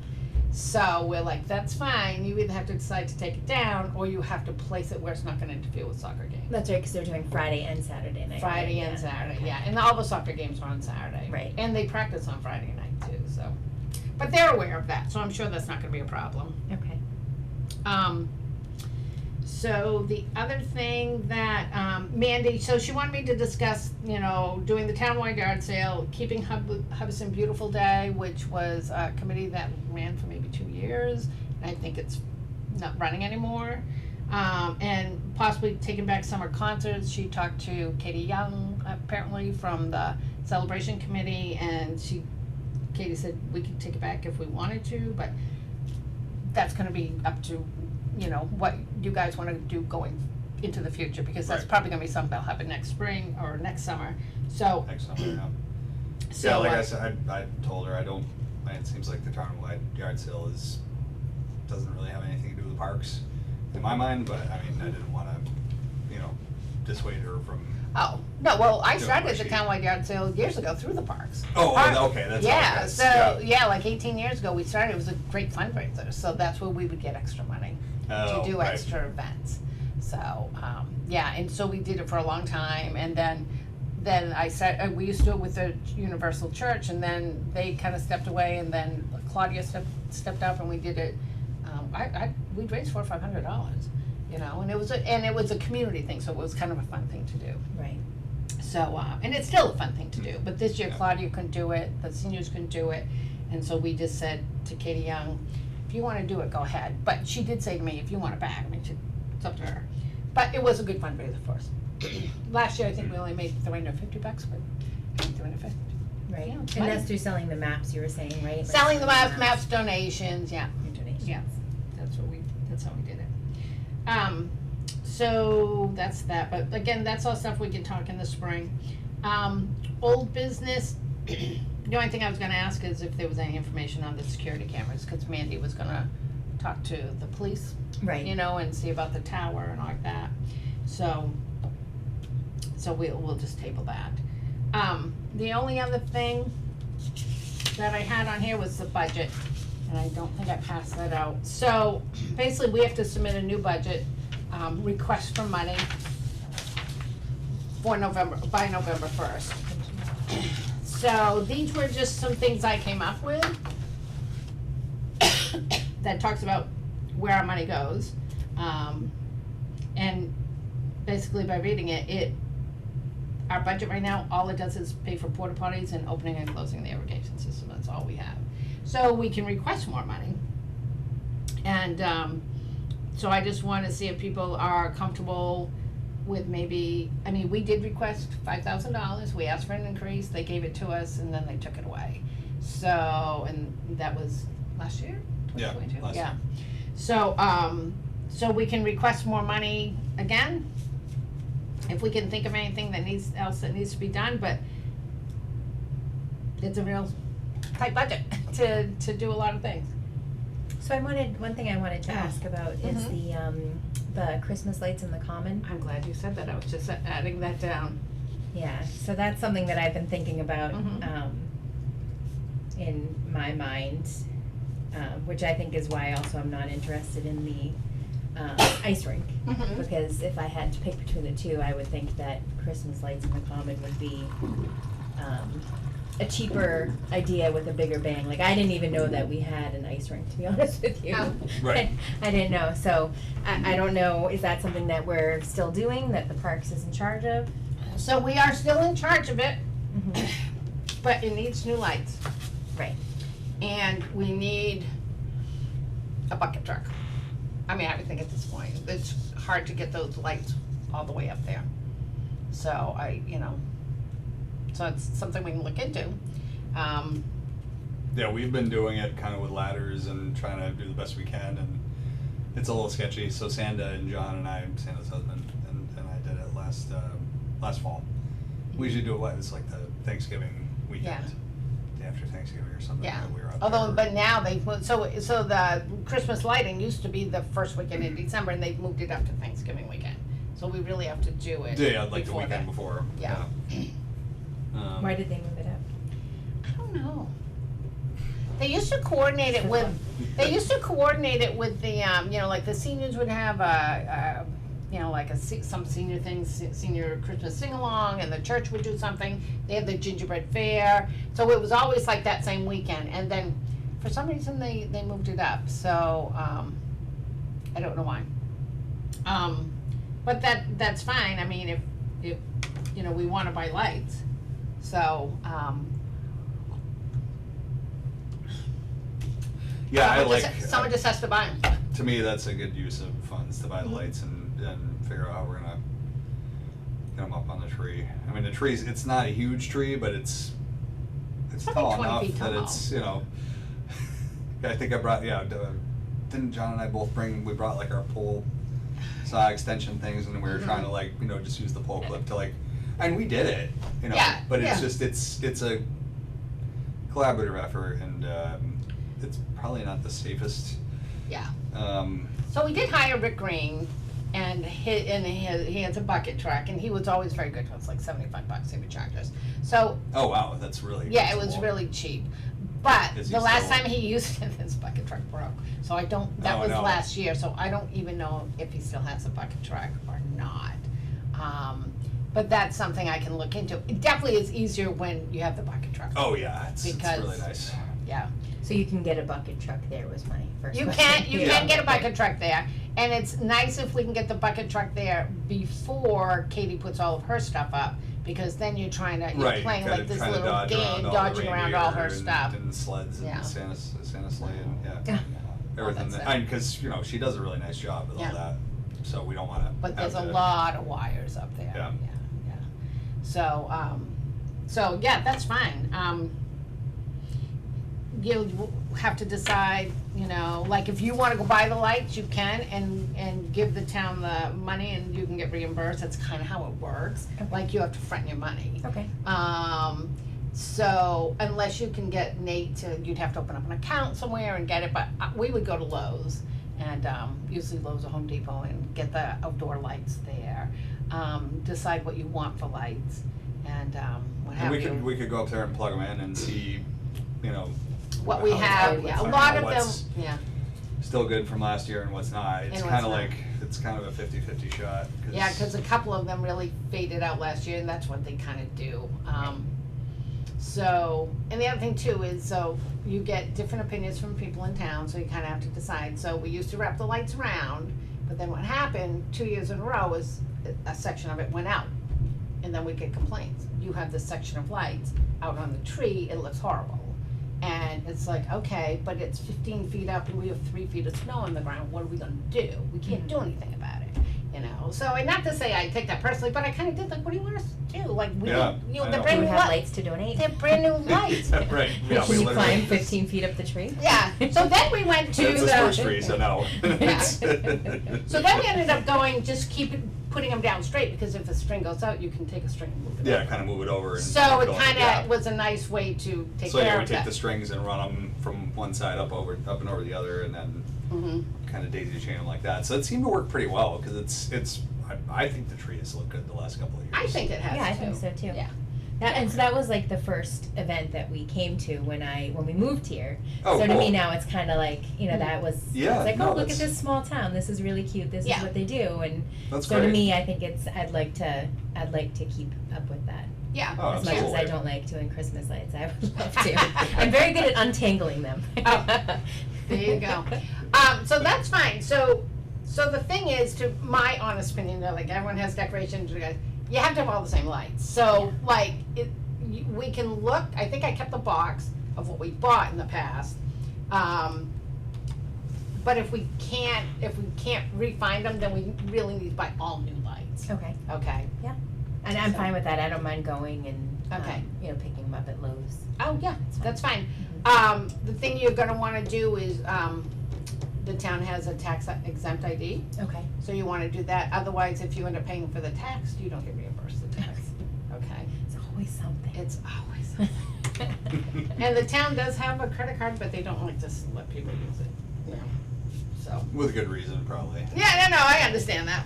A: So we're like, that's fine, you either have to decide to take it down, or you have to place it where it's not gonna interfere with soccer games.
C: That's right, because they're doing Friday and Saturday night.
A: Friday
C: right?
A: and Saturday,
C: Okay.
A: yeah, and all the soccer games are on Saturday.
C: Right.
A: And they practice on Friday night too, so, but they're aware of that, so I'm sure that's not gonna be a problem.
C: Okay.
A: So the other thing that, Mandy, so she wanted me to discuss, doing the townwide yard sale, keeping Hubbardson Beautiful Day, which was a committee that ran for maybe 2 years, and I think it's not running anymore. And possibly taking back summer concerts. She talked to Katie Young, apparently, from the celebration committee, and Katie said we could take it back if we wanted to, but that's gonna be up to, what you guys wanna do going into the future, because that's
B: Right.
A: probably gonna be something that'll happen next spring or next summer, so.
B: Next summer, yeah.
A: So,
B: Yeah, like I said, I told her, it seems like the townwide yard sale doesn't really have anything to do with the parks, in my mind, but I mean, I didn't wanna, dissuade her from.
A: Oh, no, well, I
B: Doing
A: started
B: what
A: the
B: she-
A: townwide yard sale years ago through the parks.
B: Oh,
A: Park-
B: okay, that's how it
A: Yeah,
B: gets,
A: so, yeah, like 18 years ago, we started, it was a great fundraiser, so that's where we would get extra money to
B: Oh,
A: do
B: right.
A: extra events. So, yeah, and so we did it for a long time, and then then I said, we used to do it with the Universal Church, and then they kinda stepped away, and then Claudia stepped up and we did it. We'd raised $400 or $500, you know, and it was a community thing, so it was kind of a fun thing to do.
C: Right.
A: So, and it's still a fun thing to do, but this year
B: Yeah.
A: Claudia couldn't do it, the seniors couldn't do it, and so we just said to Katie Young, if you wanna do it, go ahead. But she did say to me, if you want it back, I mean, it's up to her. But it was a good fundraiser for us. Last year, I think we only made $350, but $350.
C: Right.
A: Yeah,
C: And
A: it's money.
C: that's through selling the maps, you were saying, right? Like
A: Selling the maps, donations, yeah.
C: Your donations.
A: Yeah. That's how we did it. So that's that, but again, that's all stuff we can talk in the spring. Old business, the only thing I was gonna ask is if there was any information on the security cameras, cause Mandy was gonna talk to the police,
C: Right.
A: you know, and see about the tower and all like that. So we'll just table that. The only other thing that I had on here was the budget, and I don't think I passed that out. So basically, we have to submit a new budget, request for money for by November 1st. So these were just some things I came up with that talks about where our money goes. And basically by reading it, our budget right now, all it does is pay for porta potties and opening and closing the irrigation system, that's all we have. So we can request more money. And, so I just wanna see if people are comfortable with maybe, I mean, we did request $5,000, we asked for an increase, they gave it to us, and then they took it away. So, and that was last year?
B: Yeah,
A: 2022?
B: last
A: Yeah.
B: year.
A: So we can request more money again, if we can think of anything that needs to be done, but it's a real tight budget to do a lot of things.
C: So one thing I wanted to
A: Yeah.
C: ask about is the Christmas lights in the common.
A: I'm glad you said that, I was just adding that down.
C: Yeah, so that's something that I've been thinking about,
A: Mhm.
C: in my mind, which I think is why also I'm not interested in the, ice rink.
A: Mhm.
C: Because if I had to pick between the two, I would think that Christmas lights in the common would be, a cheaper idea with a bigger bang. Like, I didn't even know that we had an ice rink, to be honest with you.
A: Oh.
B: Right.
C: I didn't know, so I don't know, is that something that we're still doing, that the Parks is in charge of?
A: So we are still in charge of it,
C: Mhm.
A: but it needs new lights,
C: Right.
A: and we need a bucket truck. I mean, I would think at this point, it's hard to get those lights all the way up there. So so it's something we can look into.
B: Yeah, we've been doing it kind of with ladders and trying to do the best we can, and it's a little sketchy. So Sanda and John and I, Sanda's husband, and I did it last fall. We usually do it, it's like the Thanksgiving weekend, day after Thanksgiving or something.
A: Yeah,
B: that we were up
A: although,
B: there.
A: but now they've moved, so the Christmas lighting used to be the first weekend in December, and they've moved it up to Thanksgiving weekend. So we really have to do it
B: Yeah, like the
A: before
B: weekend
A: then.
B: before.
A: Yeah.
C: Why did they move it up?
A: I don't know. They used to coordinate it with, the, like the seniors would have some senior things, senior Christmas sing-along, and the church would do something. They had the gingerbread fair, so it was always like that same weekend, and then for some reason they moved it up, so, I don't know why. But that's fine, I mean, if, we wanna buy lights, so,
B: Yeah, I like.
A: someone just has to buy them.
B: To me, that's a good use of funds to buy the lights and figure out how we're gonna get them up on the tree. I mean, the trees, it's not a huge tree, but it's
A: Probably
B: tall
A: 20
B: enough
A: feet
B: that
A: tall.
B: it's, I think I brought, didn't John and I both we brought like our pole saw extension things, and we were trying to just use the pole clip to and we did it,
A: Yeah,
B: but
A: yeah.
B: it's just, it's a collaborative effort, and it's probably not the safest.
A: Yeah.
B: Um,
A: So we did hire Rick Green, and he has a bucket truck, and he was always very good to us, like $75 he would charge us. So,
B: oh wow, that's really
A: yeah, it was
B: reasonable.
A: really cheap. But
B: Is he
A: the last
B: still-
A: time he used it, his bucket truck broke. So that
B: Oh,
A: was
B: no.
A: last year, so I don't even know if he still has a bucket truck or not. but that's something I can look into. It definitely is easier when you have the bucket truck.
B: Oh, yeah, it's
A: Because-
B: really nice.
A: Yeah.
C: So you can get a bucket truck there was my first
A: You
C: question.
A: can get a bucket truck there, and it's nice if we can get the bucket truck there before Katie puts all of her stuff up, because then you're you're
B: Right,
A: playing
B: kinda
A: like this
B: trying to
A: little
B: dodge
A: game,
B: around all the
A: dodging around all her
B: reindeer
A: stuff.
B: and sleds
A: Yeah.
B: and Santa sleigh and,
C: Yeah.
B: everything,
A: that's
B: that, cause, you know, she does a really nice job with
A: Yeah.
B: all that, so we don't wanna
A: But there's a
B: have to-
A: lot of wires up there.
B: Yeah.
A: Yeah. So yeah, that's fine. You'll have to decide, you know, like if you wanna go buy the lights, you can, and give the town the money and you can get reimbursed, that's kinda how it works.
C: Okay.
A: Like you have to front your money.
C: Okay.
A: So unless you can get Nate to, you'd have to open up an account somewhere and get it, but we would go to Lowe's and, usually Lowe's or Home Depot and get the outdoor lights there. Decide what you want for lights and, what
B: And
A: have
B: we
A: you.
B: could go up there and plug them in and see, you know.
A: What we
B: how it's
A: have,
B: going,
A: yeah, a
B: find
A: lot
B: out
A: of them,
B: what's
A: yeah,
B: Still good from last year and what's not, it's
A: And what's
B: kinda
A: not.
B: like, it's kind of a 50-50 shot,
A: yeah, cause a couple of them really faded out last year and that's what they kinda do. So, and the other thing too is, so you get different opinions from people in town, so you kinda have to decide. So we used to wrap the lights around, but then what happened 2 years in a row is a section of it went out. And then we get complaints. You have this section of lights out on the tree, it looks horrible. And it's like, okay, but it's 15 feet up and we have 3 feet of snow on the ground, what are we gonna do? We can't do anything about it, you know? So, and not to say I take that personally, but I kinda did, like, what do you want us to do? Like, we,
B: Yeah,
A: you know,
B: I
A: they're
B: know.
A: brand
C: Do
A: new
C: we have
A: lights.
C: lights to donate?
A: They're brand new lights.
B: Right, yeah,
C: Can
B: we
C: you
B: literally.
C: climb 15 feet up the tree?
A: Yeah, so then we went to
B: It's a spruce tree, so no.
A: Yeah. So then we ended up going, just putting them down straight, because if a string goes out, you can take a string and move it
B: Yeah,
A: over.
B: kinda move it over and.
A: So it
B: go,
A: kinda
B: yeah.
A: was a nice way to take
B: So yeah,
A: care
B: we
A: of
B: take
A: that.
B: the strings and run them from one side up and over the other, and then
A: Mhm.
B: kinda daisy chain them like that. So it seemed to work pretty well, cause I think the tree has looked good the last couple of years.
A: I think it has
C: Yeah, I
A: too.
C: think so too.
A: Yeah.
C: And so that was like the first event that we came to when we moved here.
B: Oh,
C: So to
B: cool.
C: me now it's kind of like, you know, that was,
B: Yeah,
C: it's like,
B: no,
C: oh, look at
B: that's-
C: this small town, this is really cute, this
A: Yeah.
C: is what they do, and
B: That's
C: so
B: great.
C: to me, I think I'd like to keep up with that.
A: Yeah.
B: Oh,
C: As much as I
B: absolutely.
C: don't like doing Christmas lights, I would love to. I'm very good at untangling them.
A: Oh. There you go. So that's fine. So the thing is, to my honest opinion, though, like everyone has decorations, you have to have all the same lights. So like we can look. I think I kept the box of what we bought in the past. But if we can't refine them, then we really need to buy all new lights.
C: Okay,
A: Okay.
C: and I'm
A: So-
C: fine with that, I don't mind going and,
A: Okay.
C: you know, picking them up at Lowe's.
A: Oh yeah, that's fine. The thing you're gonna wanna do is, the town has a tax exempt ID,
C: Okay.
A: so you wanna do that. Otherwise, if you end up paying for the tax, you don't get reimbursed the tax. Okay,
C: It's always something.
A: it's always something. And the town does have a credit card, but they don't like to let people use it, you know, so.
B: With good reason, probably.
A: Yeah, no, I understand that,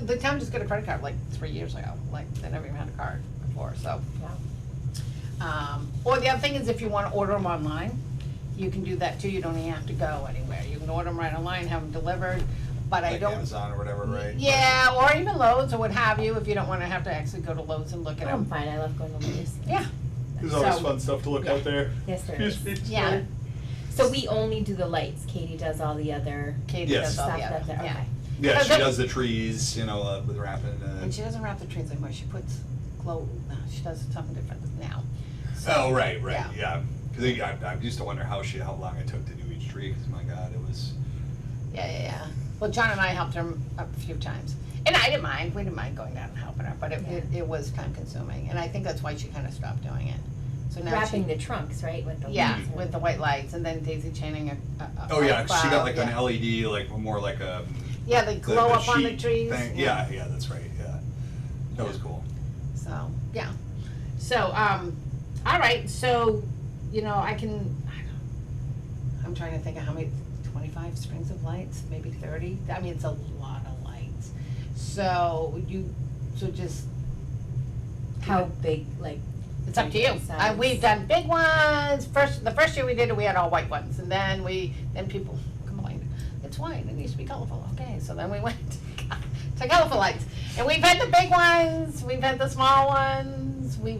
A: the town just got a credit card like 3 years ago, like, they never even had a card before, so.
C: Wow.
A: Or the other thing is if you wanna order them online, you can do that too, you don't even have to go anywhere, you can order them right online, have them delivered, but I
B: Like
A: don't.
B: Amazon or whatever, right?
A: Yeah, or even Lowe's or what have you, if you don't wanna have to actually go to Lowe's and look at
C: I'm
A: them.
C: fine, I love going to Lowe's.
A: Yeah,
B: There's always
A: So-
B: fun stuff to look
A: Yeah.
B: out there.
C: Yes, there
B: Excuse
C: is.
B: me,
A: Yeah.
B: sorry.
C: So we only do the lights, Katie does all the other
A: Katie
B: Yes.
A: does all
C: stuff
A: the
C: up
A: other,
C: there,
A: yeah.
C: okay.
B: Yeah,
A: So
B: she
A: that-
B: does the trees, you know, with wrapping,
A: And she doesn't wrap the trees anymore, she puts glow, no, she does something different now. So,
B: Oh, right,
A: yeah.
B: yeah. Cause I used to wonder how long it took to do each tree, cause my God, it was,
A: Yeah. Well, John and I helped her a few times. And I didn't mind, we didn't mind going down and helping her, but it was time consuming. And I think that's why she kind of stopped doing it. So now
C: Wrapping
A: she,
C: the trunks, right, with the
A: yeah,
C: lights and-
A: with the white lights and then daisy chaining a
B: oh yeah, 'cause she got like
A: yeah.
B: an LED, like more like a.
A: Yeah, they glow
B: the
A: up on the
B: sheet
A: trees.
B: thing. Yeah, that's right, yeah. That was cool.
A: So, yeah. So, all right, so, you know, I'm trying to think of how many, 25 strings of lights, maybe 30? I mean, it's a lot of lights. So just,
C: How big, like,
A: it's up to you.
C: Size.
A: We've done big ones. The first year we did it, we had all white ones. And then people complained, it's white, it needs to be colorful. Okay, so then we went to So colorful lights. And we've had the big ones, we've had the small ones, I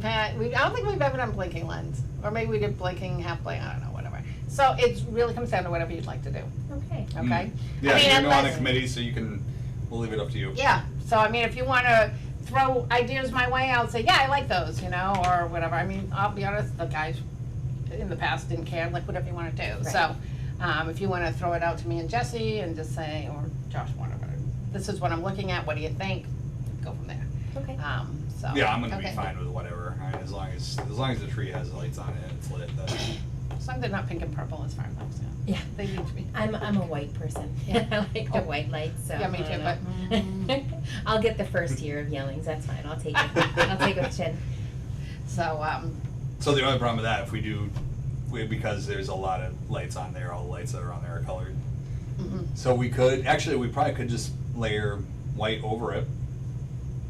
A: don't think we've ever done blinking lights. Or maybe we did blinking, half blink, I don't know, whatever. So it really comes down to whatever you'd like to do,
C: Okay.
A: okay?
B: Yeah,
A: I mean,
B: you're on a
A: unless-
B: committee, so we'll leave it up to you.
A: Yeah, so I mean, if you wanna throw ideas my way, I'll say, yeah, I like those, or whatever. I mean, I'll be honest, the guys in the past didn't care, like whatever you wanna do.
C: Right.
A: So, if you wanna throw it out to me and Jesse and just say, or Josh, whatever, this is what I'm looking at, what do you think? Go from there.
C: Okay.
A: So.
B: Yeah, I'm gonna be
A: okay.
B: fine with whatever, I mean, as long as the tree has lights on it and it's lit, that's.
A: As long as they're not pink and purple as far as I'm concerned.
C: Yeah.
A: They need to be.
C: I'm a white person. Yeah, I like the
A: Oh.
C: white lights, so.
A: Yeah, me
C: I
A: too,
C: don't know. I'll get the first year of yellings, that's fine, I'll take it. I'll take it with chin.
A: So,
B: So the only problem with that, if because there's a lot of lights on there, all the lights that are on there are colored.
A: mhm.
B: So we probably could just layer white over it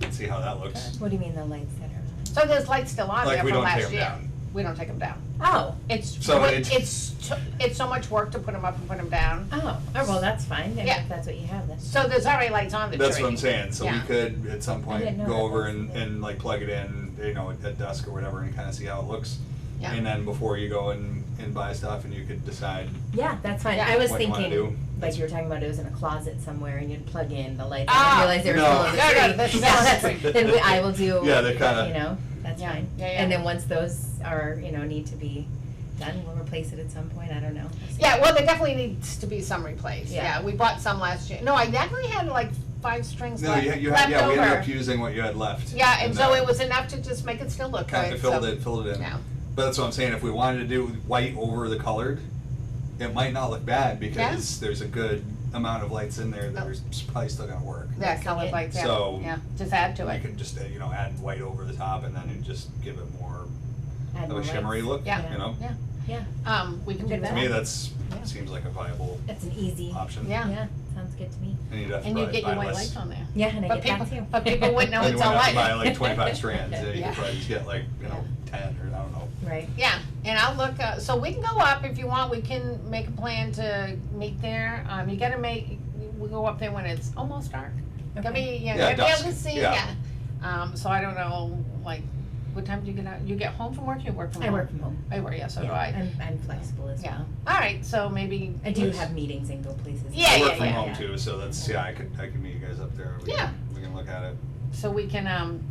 B: and see how that looks.
C: What do you mean the lights that are on?
A: So there's lights still on
B: Like,
A: there
B: we
A: from
B: don't take
A: last
B: 'em
A: year.
B: down.
A: We don't take them down.
C: Oh,
B: So
A: It's so much work to put them up and put them down.
C: oh, well, that's fine, then
A: Yeah.
C: if that's what you have, then.
A: So there's already lights on the tree.
B: That's what I'm saying, so we
A: Yeah.
B: could at some
C: I didn't
B: point
C: know
B: go
C: that
B: over
C: was-
B: and like plug it in, at dusk or whatever and kinda see how it looks.
A: Yeah.
B: And then before you go and buy stuff and you could decide,
C: Yeah, that's fine,
A: Yeah.
C: I was
B: What you wanna
C: thinking,
B: do.
C: like you were talking about it was in a closet somewhere and you'd plug in the lights,
A: Ah,
C: I didn't realize they were
B: no.
C: still on the
A: No,
C: tree.
A: no, that's-
C: No,
A: that's-
C: that's- then I will do,
B: Yeah, they're kinda-
C: that's
A: Yeah,
C: fine.
A: yeah, yeah.
C: And then once those are, need to be done, we'll replace it at some point, I don't know. We'll see.
A: Yeah, well, there definitely needs to be some replaced.
C: Yeah.
A: Yeah, we bought some last year. No, I definitely had like 5 strings
B: no,
A: left,
B: you
A: left
B: had, yeah, we ended up
A: over.
B: using what you had left.
A: Yeah, and so it was enough to just make it still look good.
B: Kinda
A: so-
B: filled it in.
A: Yeah.
B: But that's what I'm saying, if we wanted to do white over the colored, it might not look bad because there's a good amount of lights in there that are probably still gonna work.
A: Yeah,
C: Mixing
A: colored
C: it.
A: lights, yeah,
B: So-
A: yeah, just add to
B: We
A: it.
B: could just, add white over the top and then it just give it more
C: Add
B: of
C: more
B: a shimmery
C: lights.
B: look,
A: Yeah.
B: you know?
A: Yeah,
C: Yeah,
A: we can
C: Do
A: do
C: that.
B: To me,
A: that.
B: that seems like a viable
C: that's an easy,
B: option.
A: Yeah.
C: yeah, sounds good to me.
B: And you'd have to
A: And you
B: buy
A: get your white
B: less.
A: lights on there.
C: Yeah, and I
A: But
C: get
A: people,
C: that too.
A: but people wouldn't know
B: And
A: it's
B: you
A: all
B: wouldn't have
A: white.
B: to buy like 25 strands, you
A: Yeah.
B: could probably just get like, 10 or I don't know.
C: Right,
A: Yeah, and I'll look, so we can go up if you want, we can make a plan to meet there. You gotta we go up there when it's almost dark. Gotta be,
C: okay.
A: yeah,
B: Yeah,
A: gotta be able to
B: dusk,
A: see,
B: yeah.
A: yeah. So I don't know, like, what time do you get out? You get home from work, you work from
C: I
A: home?
C: work from home.
A: I work, yeah, so do
C: Yeah,
A: I.
C: I'm flexible as
A: Yeah,
C: well.
A: alright, so maybe.
C: I do
B: Nice.
C: have meetings and go places.
A: Yeah,
B: I
A: yeah,
B: work from
A: yeah,
B: home
C: yeah.
B: too, so that's, I could meet you guys up there.
A: Yeah.
B: We can look at it.
A: So we can,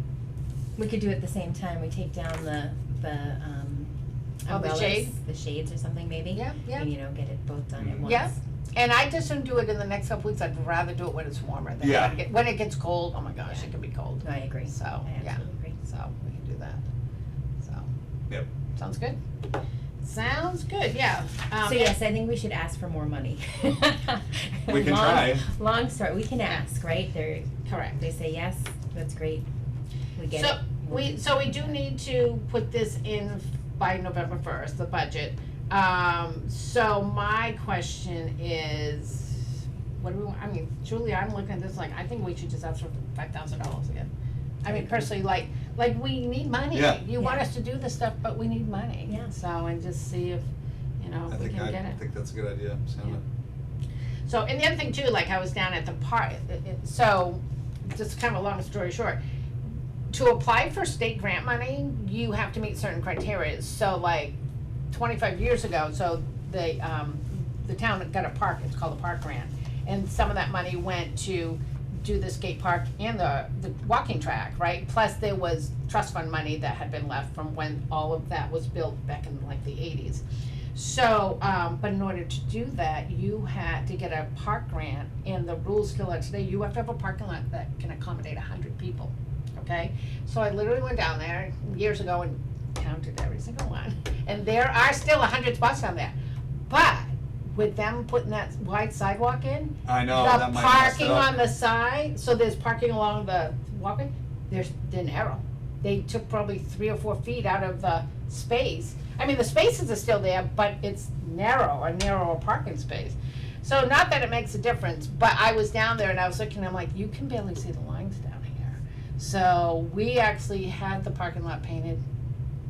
C: We could do it at the same time, we take down the
A: Oh, the
C: umbrellas,
A: shade?
C: the shades or something maybe.
A: yeah, yeah.
C: And get it both done at once.
A: Yeah. And I just don't do it in the next couple weeks, I'd rather do it when it's warmer than
B: Yeah.
A: when it gets cold, oh my gosh,
C: Yeah.
A: it can be cold.
C: No, I agree.
A: So,
C: I
A: yeah.
C: absolutely agree.
A: So we can do that. So.
B: Yep.
A: Sounds good? Sounds good, yeah.
C: So yes, I think we should ask for more money.
B: We can
C: Long-
B: try.
C: Long story, we can ask, right?
A: Correct.
C: They say yes, that's great, we get
A: So,
C: it.
A: so we do need to put this in by November 1st, the budget. So my question is, what do we want, I mean, Julie, I'm looking at this like, I think we should just ask for $5,000 again. I mean, personally, like we need money.
B: Yeah.
A: You want
C: Yeah.
A: us to do this stuff, but we need money.
C: Yeah.
A: So, and just see if,
B: I
A: if we can get it.
B: think that's a good idea, Sam.
A: So, and the other thing too, like I was down at the park, so, just kind of a long story short, to apply for state grant money, you have to meet certain criteria. So like 25 years ago, so the town got a park, it's called a park grant. And some of that money went to do the skate park and the walking track, right? Plus there was trust fund money that had been left from when all of that was built back in like the 80s. So, but in order to do that, you had to get a park grant, and the rules still are today, you have to have a parking lot that can accommodate 100 people, okay? So I literally went down there years ago and counted every single one, and there are still 100 spots down there. But with them putting that wide sidewalk in,
B: I know,
A: the
B: that might mess it
A: parking
B: up.
A: on the side, so there's parking along the walkway, they're narrow. They took probably 3 or 4 feet out of the space. I mean, the spaces are still there, but it's narrow, a narrower parking space. So not that it makes a difference, but I was down there and I was looking, I'm like, you can barely see the lines down here. So we actually had the parking lot painted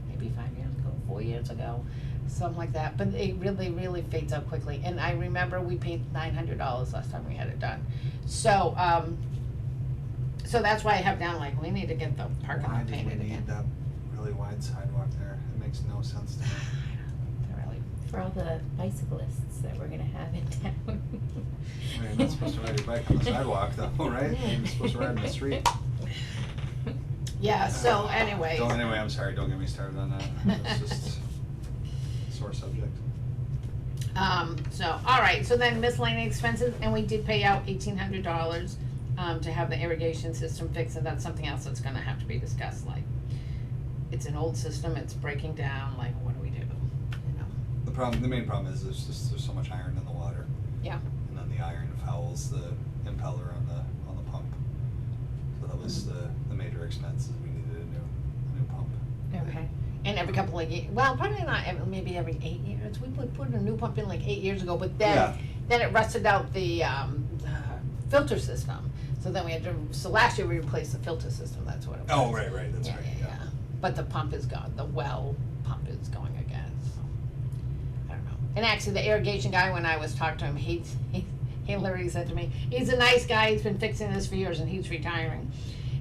A: maybe 5 years ago, 4 years ago, something like that. But it really, really fades out quickly. And I remember we paid $900 last time we had it done. So, so that's why I have down, like, we need to get the parking
B: Why
A: lot
B: did we
A: painted
B: need
A: again.
B: that really wide sidewalk there? It makes no sense to me.
A: They're really,
C: For all the bicyclists that we're gonna have in town.
B: You're not supposed to ride your bike on the sidewalk though, right? You're supposed to ride in the street.
A: yeah, so anyway.
B: Anyway, I'm sorry, don't get me started on that. It's just a sore subject.
A: So, all right, so then miscellaneous expenses, and we did pay out $1,800, to have the irrigation system fixed, and that's something else that's gonna have to be discussed, like, it's an old system, it's breaking down, like, what do we do, you know?
B: The main problem is there's so much iron in the water.
A: Yeah.
B: And then the iron fouls the impeller on the pump. So that was the major expense, is we needed a new pump.
C: Okay.
A: And every couple of years, well, probably not, maybe every 8 years, we put a new pump in like 8 years ago, but
B: Yeah.
A: then it rusted out the filter system, so then we had to, so last year we replaced the filter system, that's what it was.
B: Oh, right, that's
A: Yeah,
B: right,
A: yeah, yeah. But the pump is gone, the well pump is going again, so, I don't know. And actually, the irrigation guy, when I was talking to him, he literally said to me, he's a nice guy, he's been fixing this for years, and he's retiring.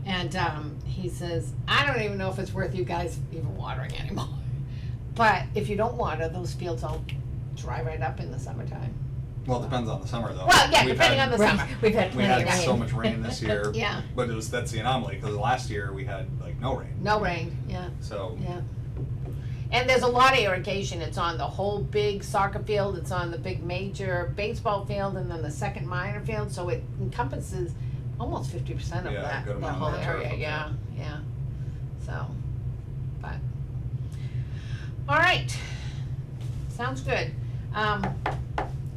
A: And, he says, I don't even know if it's worth you guys even watering anymore. But if you don't water, those fields all dry right up in the summertime.
B: Well, it depends on the summer though.
A: Well, yeah,
B: We've
A: depending
B: had-
A: on the summer.
C: We've had
B: We
C: plenty of
B: had
C: rain.
B: so much rain this year.
A: Yeah.
B: But that's the anomaly, because last year we had like no rain.
A: No rain, yeah.
B: So,
A: Yeah. And there's a lot of irrigation. It's on the whole big soccer field, it's on the big major baseball field, and then the second minor field, so it encompasses almost 50% of
B: Yeah, a
A: that,
B: good
A: that
B: amount of
A: whole
B: that turf
A: area,
B: up
A: yeah, yeah. So, but, all right. Sounds good.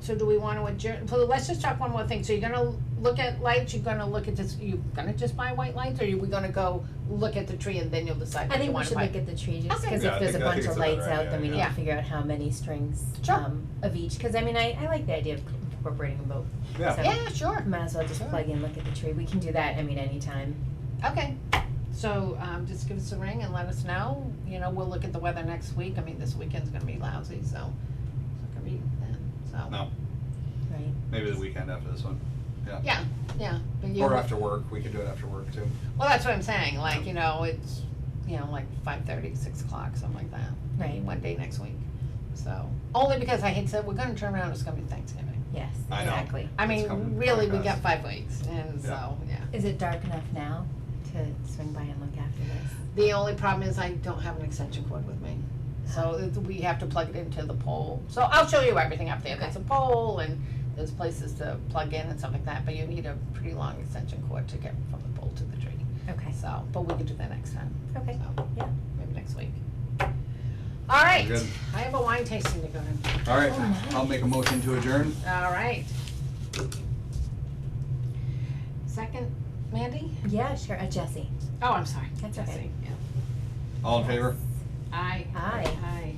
A: So do we wanna adjourn, so let's just talk one more thing. So you're gonna look at lights, you're gonna look at this, you gonna just buy white lights, or are we gonna go look at the tree and then you'll decide
C: I
A: what you
C: think we
A: wanna
C: should
A: buy?
C: look at the tree, just
A: Okay.
C: because
B: Yeah,
C: if there's a
B: I
C: bunch
B: think
C: of
B: it's a better
C: lights out, then we
B: idea,
C: need
A: yeah.
C: to figure out how many strings,
A: Sure.
C: of each, cause I mean, I like the idea of incorporating them both.
B: yeah.
C: So-
A: Yeah, sure.
C: Might as well just
A: Sure.
C: plug in, look at the tree, we can do that, I mean, anytime.
A: Okay, so, just give us a ring and let us know, you know, we'll look at the weather next week, I mean, this weekend's gonna be lousy, so, it's not gonna be then, so.
B: No,
C: Right.
B: maybe the weekend after this one.
A: Yeah, yeah, but you.
B: Or after work, we could do it after work too.
A: Well, that's what I'm saying, like, you know, it's, you know, like 5:30, 6 o'clock, something like that.
C: Right.
A: One day next week, so, only because I had said, we're gonna turn around, it's gonna be Thanksgiving.
C: Yes,
B: I know.
C: exactly.
A: I
B: It's
A: mean,
B: coming
A: really, we
B: fast.
A: got 5 weeks, and so, yeah.
C: Is it dark enough now to swing by and look after this?
A: The only problem is I don't have an extension cord with me, so we have to plug it into the pole. So I'll show you everything up there. There's a pole and there's places to plug in and stuff like that, but you need a pretty long extension cord to get from the pole to the tree.
C: Okay,
A: So, but we can do that next time.
C: okay,
A: So,
C: yeah.
A: maybe next week. All right,
B: Good.
A: I have a wine tasting to go to.
B: All right,
C: Oh, nice.
B: I'll make a motion to adjourn.
A: All right. Second, Mandy?
C: Yeah, sure, Jesse.
A: Oh, I'm sorry.
C: That's okay.
A: Jesse, yeah.
B: All in favor?
A: Aye.
C: Aye.
A: Aye.